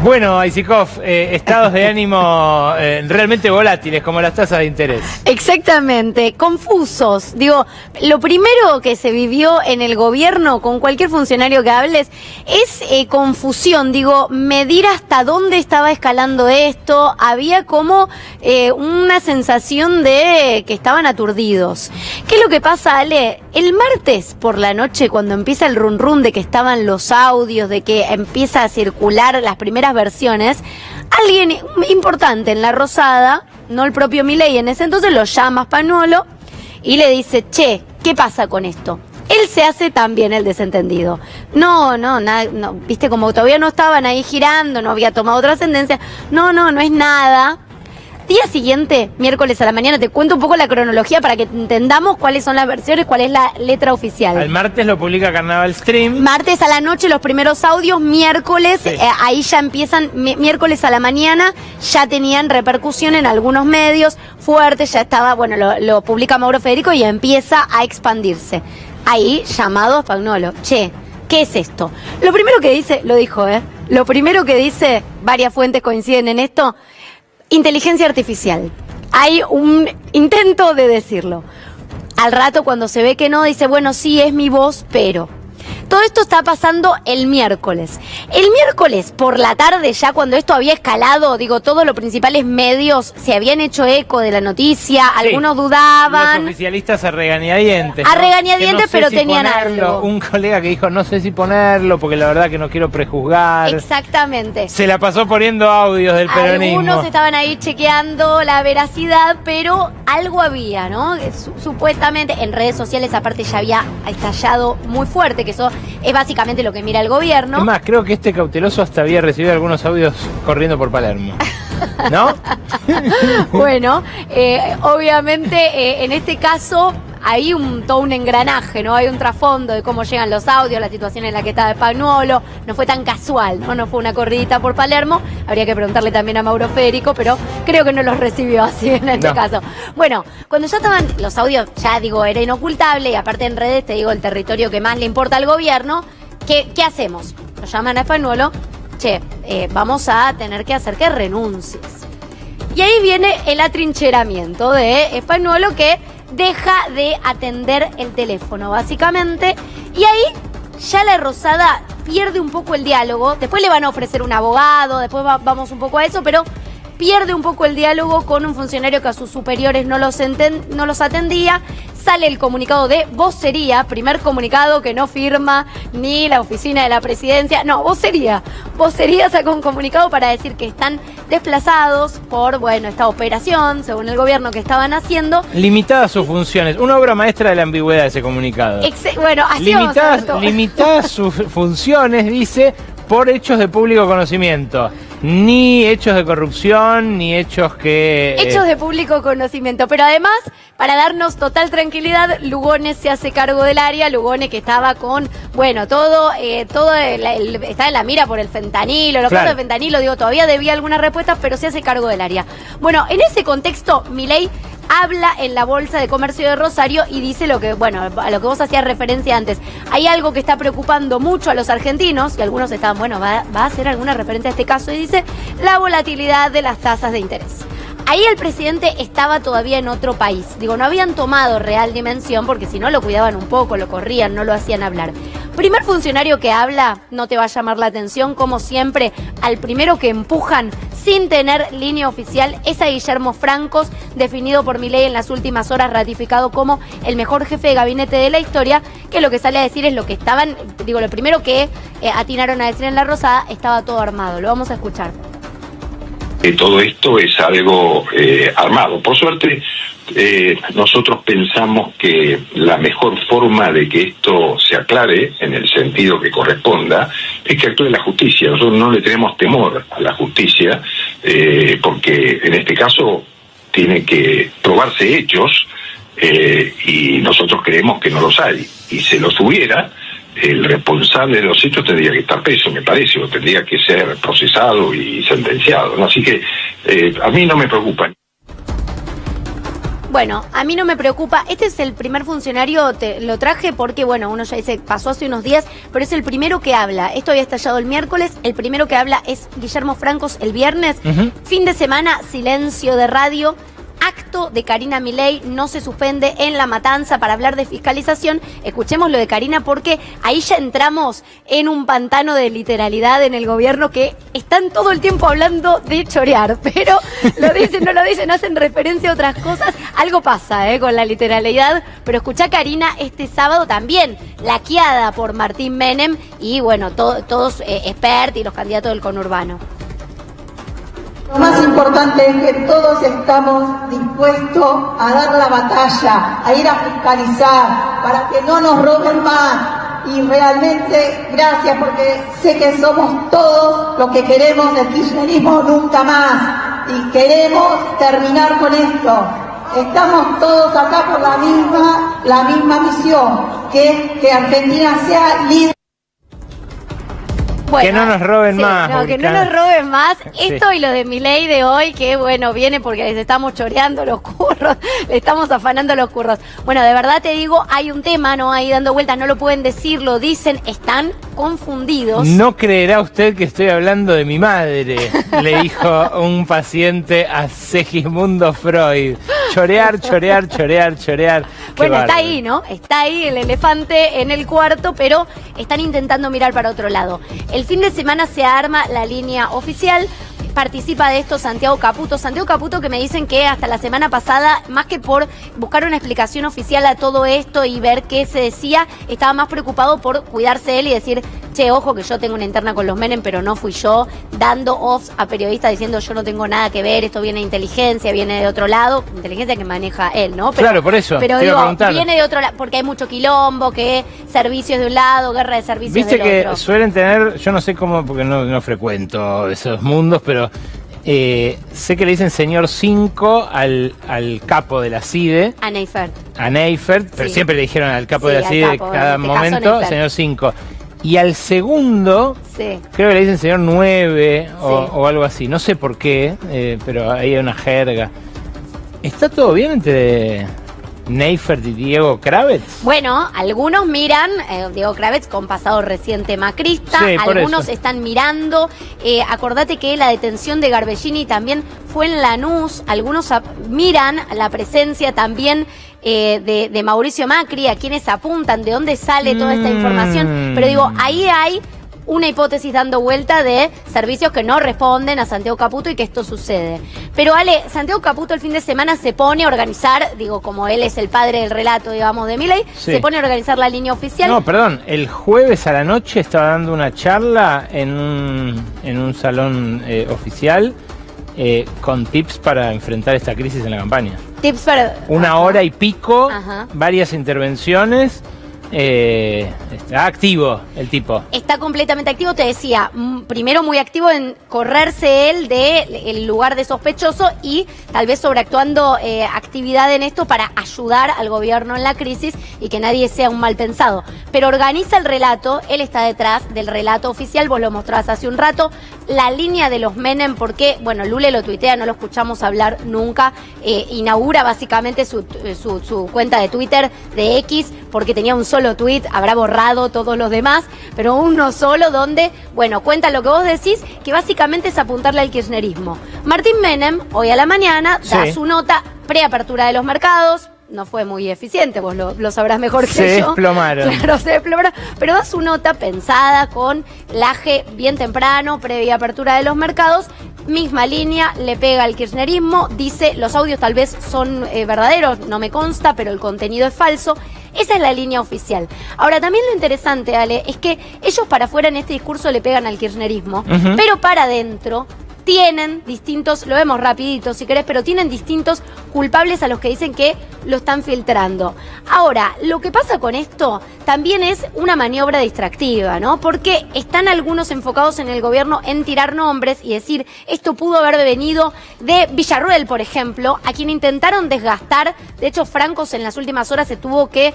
S1: Bueno, Isikoff, estados de ánimo realmente volátiles, como las tasas de interés.
S11: Exactamente, confusos. Digo, lo primero que se vivió en el gobierno con cualquier funcionario que hables es confusión. Digo, medir hasta dónde estaba escalando esto. Había como una sensación de que estaban aturdidos. ¿Qué es lo que pasa, Ale? El martes por la noche, cuando empieza el run run de que estaban los audios, de que empieza a circular las primeras versiones, alguien importante en la Rosada, no el propio Milei en ese entonces, lo llama a Spagnolo y le dice, che, ¿qué pasa con esto? Él él se hace también el desentendido. No, viste, como todavía no estaban ahí girando, no había tomado trascendencia. No es nada. Día siguiente, miércoles a la mañana, te cuento un poco la cronología para que entendamos cuáles son las versiones, cuál es la letra oficial.
S1: El martes lo publica Carnaval Stream.
S11: Martes a la noche los primeros audios, miércoles, sí. Ahí ya empiezan, miércoles a la mañana ya tenían repercusión en algunos medios fuertes, ya estaba, bueno, lo publica Mauro Federico y empieza a expandirse. Ahí, llamado a Spagnuolo. Che, ¿qué es esto? Lo primero que dice, lo dijo, lo primero que dice, varias fuentes coinciden en esto, inteligencia artificial. Hay un intento de decirlo. Al rato, cuando se ve que no, dice, bueno, sí, es mi voz, pero... Todo esto está pasando el miércoles. El miércoles por la tarde, ya cuando esto había escalado, digo, todos los principales medios se habían hecho eco de la noticia, sí. Algunos dudaban.
S1: Los oficialistas a regañadientes.
S11: A regañadientes, pero tenían algo.
S1: Un colega que dijo, no sé si ponerlo, porque la verdad que no quiero prejuzgar.
S11: Exactamente.
S1: Se la pasó poniendo audios del peronismo.
S11: Algunos estaban ahí chequeando la veracidad, pero algo había, ¿no? Supuestamente en redes sociales, aparte, ya había estallado muy fuerte, que eso es básicamente lo que mira el gobierno.
S1: Es más, creo que este cauteloso hasta había recibido algunos audios corriendo por Palermo. ¿No?
S11: Bueno, obviamente en este caso hay todo un engranaje, ¿no? Hay un trasfondo de cómo llegan los audios, la situación en la que estaba Spagnuolo. No fue tan casual, ¿no? No fue una corridita por Palermo. Habría que preguntarle también a Mauro Federico, pero creo que no los recibió así en este caso. Bueno, cuando ya estaban los audios, ya digo, era inocultable, y aparte en redes, te digo, el territorio que más le importa al gobierno, ¿qué hacemos? Lo llaman a Spagnuolo, che, vamos a tener que hacer que renuncies. Y ahí viene el atrincheramiento de Spagnuolo, que deja de atender el teléfono, básicamente, y ahí ya la Rosada pierde un poco el diálogo. Después le van a ofrecer un abogado, después vamos un poco a eso, pero pierde un poco el diálogo con un funcionario que a sus superiores no los atendía. Sale el comunicado de vocería, primer comunicado que no firma ni la oficina de la presidencia, no, vocería sacó un comunicado para decir que están desplazados por, bueno, esta operación, según el gobierno, que estaban haciendo.
S1: Limitadas sus funciones, una obra maestra de la ambigüedad de ese comunicado.
S11: Bueno, así
S1: limitadas sus funciones, dice, por hechos de público conocimiento. Ni hechos de corrupción, ni hechos que...
S11: Hechos de público conocimiento. Pero además, para darnos total tranquilidad, Lugones se hace cargo del área. Lugones, que estaba con, bueno, está en la mira por el fentanilo, los casos de fentanilo, digo, todavía debía algunas respuestas, pero se hace cargo del área. Bueno, en ese contexto, Milei habla en la Bolsa de Comercio de Rosario y dice lo que, bueno, a lo que vos hacías referencia antes. Hay algo que está preocupando mucho a los argentinos, y algunos estaban, bueno, va a hacer alguna referencia a este caso, y dice la volatilidad de las tasas de interés. Ahí el presidente estaba todavía en otro país. Digo, no habían tomado real dimensión, porque si no lo cuidaban un poco, lo corrían, no lo hacían hablar. Primer funcionario que habla, no te va a llamar la atención, como siempre, al primero que empujan sin tener línea oficial es a Guillermo Francos, definido por Milei en las últimas horas, ratificado como el mejor jefe de gabinete de la historia, que lo que sale a decir es lo que estaban, digo, lo primero que atinaron a decir en La Rosada, estaba todo armado. Lo vamos a escuchar.
S12: Todo esto es algo armado. Por suerte, nosotros pensamos que la mejor forma de que esto se aclare, en el sentido que corresponda, es que actúe la justicia. Nosotros no le tenemos temor a la justicia, porque en este caso tiene que probarse hechos, y nosotros creemos que no los hay. Y si los hubiera, el responsable de los hechos tendría que estar preso, me parece, o tendría que ser procesado y sentenciado, ¿no? Así que a mí no me preocupa.
S11: Bueno, a mí no me preocupa. Este es el primer funcionario, lo traje porque, bueno, uno ya dice, pasó hace unos días, pero es el primero que habla. Esto había estallado el miércoles, el primero que habla es Guillermo Francos el viernes. Fin de semana, silencio de radio. Acto de Karina Milei, no se suspende en La Matanza para hablar de fiscalización. Escuchemos lo de Karina, porque ahí ya entramos en un pantano de literalidad en el gobierno, que están todo el tiempo hablando de chorear, pero lo dicen, no lo dicen, hacen referencia a otras cosas. Algo pasa con la literalidad, pero escuchá a Karina este sábado también, laqueada por Martín Menem y, bueno, todos expertos y los candidatos del conurbano.
S13: Lo más importante es que todos estamos dispuestos a dar la batalla, a ir a fiscalizar, para que no nos roben más. Y realmente, gracias, porque sé que somos todos los que queremos el kirchnerismo nunca más. Y queremos terminar con esto. Estamos todos acá por la misma misión, que es que Argentina sea líder.
S11: Bueno,
S1: que no nos roben más.
S11: No, que no nos roben más. Esto y lo de Milei de hoy, que bueno, viene porque les estamos choreando los curros, le estamos afanando los curros. Bueno, de verdad te digo, hay un tema, ¿no? Ahí dando vueltas, no lo pueden decir, lo dicen, están confundidos.
S1: No creerá usted que estoy hablando de mi madre, le dijo un paciente a Segismundo Freud. Chorear, chorear, chorear, chorear.
S11: Bueno, está ahí, ¿no? Está ahí el elefante en el cuarto, pero están intentando mirar para otro lado. El fin de semana se arma la línea oficial. Participa de esto Santiago Caputo. Santiago Caputo, que me dicen que hasta la semana pasada, más que por buscar una explicación oficial a todo esto y ver qué se decía, estaba más preocupado por cuidarse él y decir, che, ojo que yo tengo una interna con los Menem, pero no fui yo, dando offs a periodistas diciendo yo no tengo nada que ver, esto viene de inteligencia, viene de otro lado, inteligencia que maneja él, ¿no? Pero,
S1: claro, por eso.
S11: Pero digo, viene de otro lado, porque hay mucho quilombo, que servicios de un lado, guerra de servicios del otro.
S1: Viste que suelen tener, yo no sé cómo, porque no frecuento esos mundos, pero sé que le dicen señor 5 al capo de la CIDE.
S11: A Neifert.
S1: A Neifert, pero
S11: Sí.
S1: siempre le dijeron al capo
S11: Sí,
S1: de la
S11: al
S1: CIDE
S11: capo,
S1: cada
S11: en este caso
S1: momento,
S11: Neifert.
S1: señor 5. Y al segundo,
S11: Sí.
S1: creo que le dicen señor 9
S11: Sí.
S1: o algo así. No sé por qué, pero ahí hay una jerga. ¿Está todo bien entre Neifert y Diego Kravetz?
S11: Bueno, algunos miran, Diego Kravetz con pasado reciente macrista,
S1: Sí, por
S11: algunos
S1: eso.
S11: están mirando, acordate que la detención de Garbellini también fue en Lanús, algunos miran la presencia también de Mauricio Macri, a quienes apuntan, de dónde sale toda esta información, pero digo, ahí hay una hipótesis dando vuelta de servicios que no responden a Santiago Caputo y que esto sucede. Pero Ale, Santiago Caputo el fin de semana se pone a organizar, digo, como él es el padre del relato, digamos, de Milei,
S1: Sí.
S11: se pone a organizar la línea oficial.
S1: No, perdón, el jueves a la noche estaba dando una charla en un salón oficial con tips para enfrentar esta crisis en la campaña.
S11: Tips para...
S1: Una hora y pico,
S11: Ajá.
S1: varias intervenciones. Está activo el tipo.
S11: Está completamente activo, te decía, primero muy activo en correrse él del lugar de sospechoso y tal vez sobreactuando actividad en esto para ayudar al gobierno en la crisis y que nadie sea un mal pensado. Pero organiza el relato, él está detrás del relato oficial, vos lo mostrabas hace un rato, la línea de los Menem, porque, bueno, Lule lo tuitea, no lo escuchamos hablar nunca, inaugura básicamente su cuenta de Twitter de X, porque tenía un solo tweet, habrá borrado todos los demás, pero uno solo donde, bueno, cuenta lo que vos decís, que básicamente es apuntarle al kirchnerismo. Martín Menem, hoy a la mañana, da
S1: Sí.
S11: su nota preapertura de los mercados. No fue muy eficiente, vos lo sabrás mejor que
S1: Se
S11: yo.
S1: desplomaron.
S11: Claro, se desplomaron. Pero da su nota pensada con laje bien temprano, previa apertura de los mercados. Misma línea, le pega al kirchnerismo. Dice, los audios tal vez son verdaderos, no me consta, pero el contenido es falso. Esa es la línea oficial. Ahora, también lo interesante, Ale, es que ellos para afuera en este discurso le pegan al kirchnerismo, pero para adentro tienen distintos, lo vemos rapidito si querés, pero tienen distintos culpables a los que dicen que lo están filtrando. Ahora, lo que pasa con esto también es una maniobra distractiva, ¿no? Porque están algunos enfocados en el gobierno en tirar nombres y decir, esto pudo haber venido de Villarruel, por ejemplo, a quien intentaron desgastar. De hecho, Francos en las últimas horas se tuvo que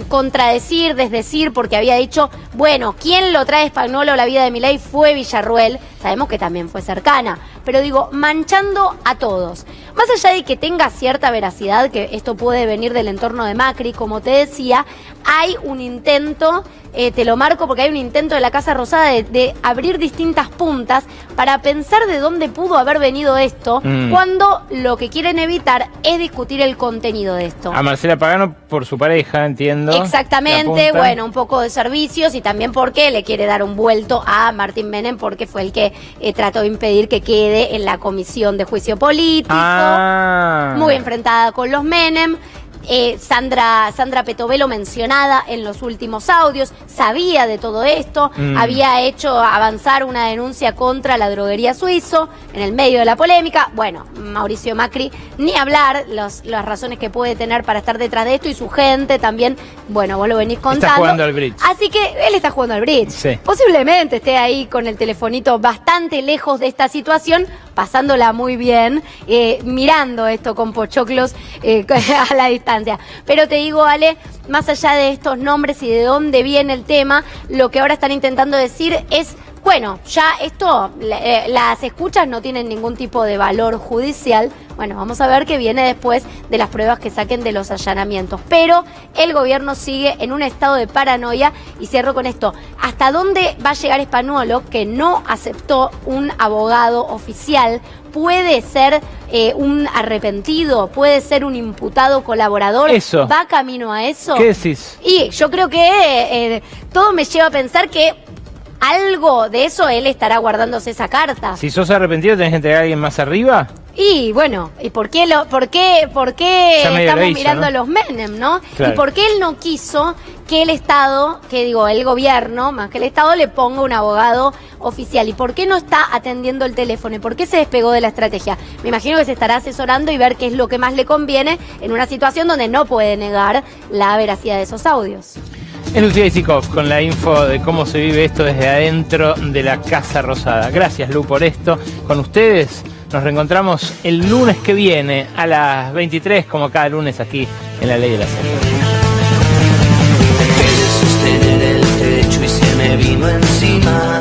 S11: contradecir, desdecir, porque había dicho, bueno, ¿quién lo trae Spagnuolo a la vida de Milei? Fue Villarruel. Sabemos que también fue cercana, pero digo, manchando a todos. Más allá de que tenga cierta veracidad, que esto puede venir del entorno de Macri, como te decía, hay un intento, te lo marco porque hay un intento de la Casa Rosada de abrir distintas puntas para pensar de dónde pudo haber venido esto, cuando lo que quieren evitar es discutir el contenido de esto.
S1: A Marcela Pagano por su pareja, entiendo.
S11: Exactamente, bueno, un poco de servicios y también porque le quiere dar un vuelto a Martín Menem porque fue el que trató de impedir que quede en la comisión de juicio político, muy enfrentada con los Menem. Sandra Petovelo mencionada en los últimos audios, sabía de todo esto, había hecho avanzar una denuncia contra la droguería Suizo en el medio de la polémica. Bueno, Mauricio Macri, ni hablar, las razones que puede tener para estar detrás de esto, y su gente también, bueno, vos lo venís contando.
S1: Está jugando al bridge.
S11: Así que él está jugando al bridge.
S1: Sí.
S11: Posiblemente esté ahí con el telefonito bastante lejos de esta situación, pasándola muy bien, mirando esto con pochoclos a la distancia. Pero te digo, Ale, más allá de estos nombres y de dónde viene el tema, lo que ahora están intentando decir es, bueno, ya esto, las escuchas no tienen ningún tipo de valor judicial. Bueno, vamos a ver qué viene después de las pruebas que saquen de los allanamientos. Pero el gobierno sigue en un estado de paranoia, y cierro con esto. ¿Hasta dónde va a llegar Spagnuolo, que no aceptó un abogado oficial? ¿Puede ser un arrepentido? ¿Puede ser un imputado colaborador?
S1: Eso.
S11: ¿Va camino a eso?
S1: ¿Qué decís?
S11: Y yo creo que todo me lleva a pensar que algo de eso él estará guardándose esa carta.
S1: Si sos arrepentido, ¿tenés que entregar a alguien más arriba?
S11: Y bueno, ¿y por qué estamos mirando a los Menem, no?
S1: Claro.
S11: ¿Y por qué él no quiso que el Estado, el gobierno, más que el Estado, le ponga un abogado oficial? ¿Y por qué no está atendiendo el teléfono? ¿Y por qué se despegó de la estrategia? Me imagino que se estará asesorando y ver qué es lo que más le conviene en una situación donde no puede negar la veracidad de esos audios.
S1: Es Lucía Isikoff con la info de cómo se vive esto desde adentro de la Casa Rosada. Gracias, Lu, por esto. Con ustedes nos reencontramos el lunes que viene a las 23, como cada lunes aquí en La Ley de la Selva.
S14: Sostener el techo y se me vino encima.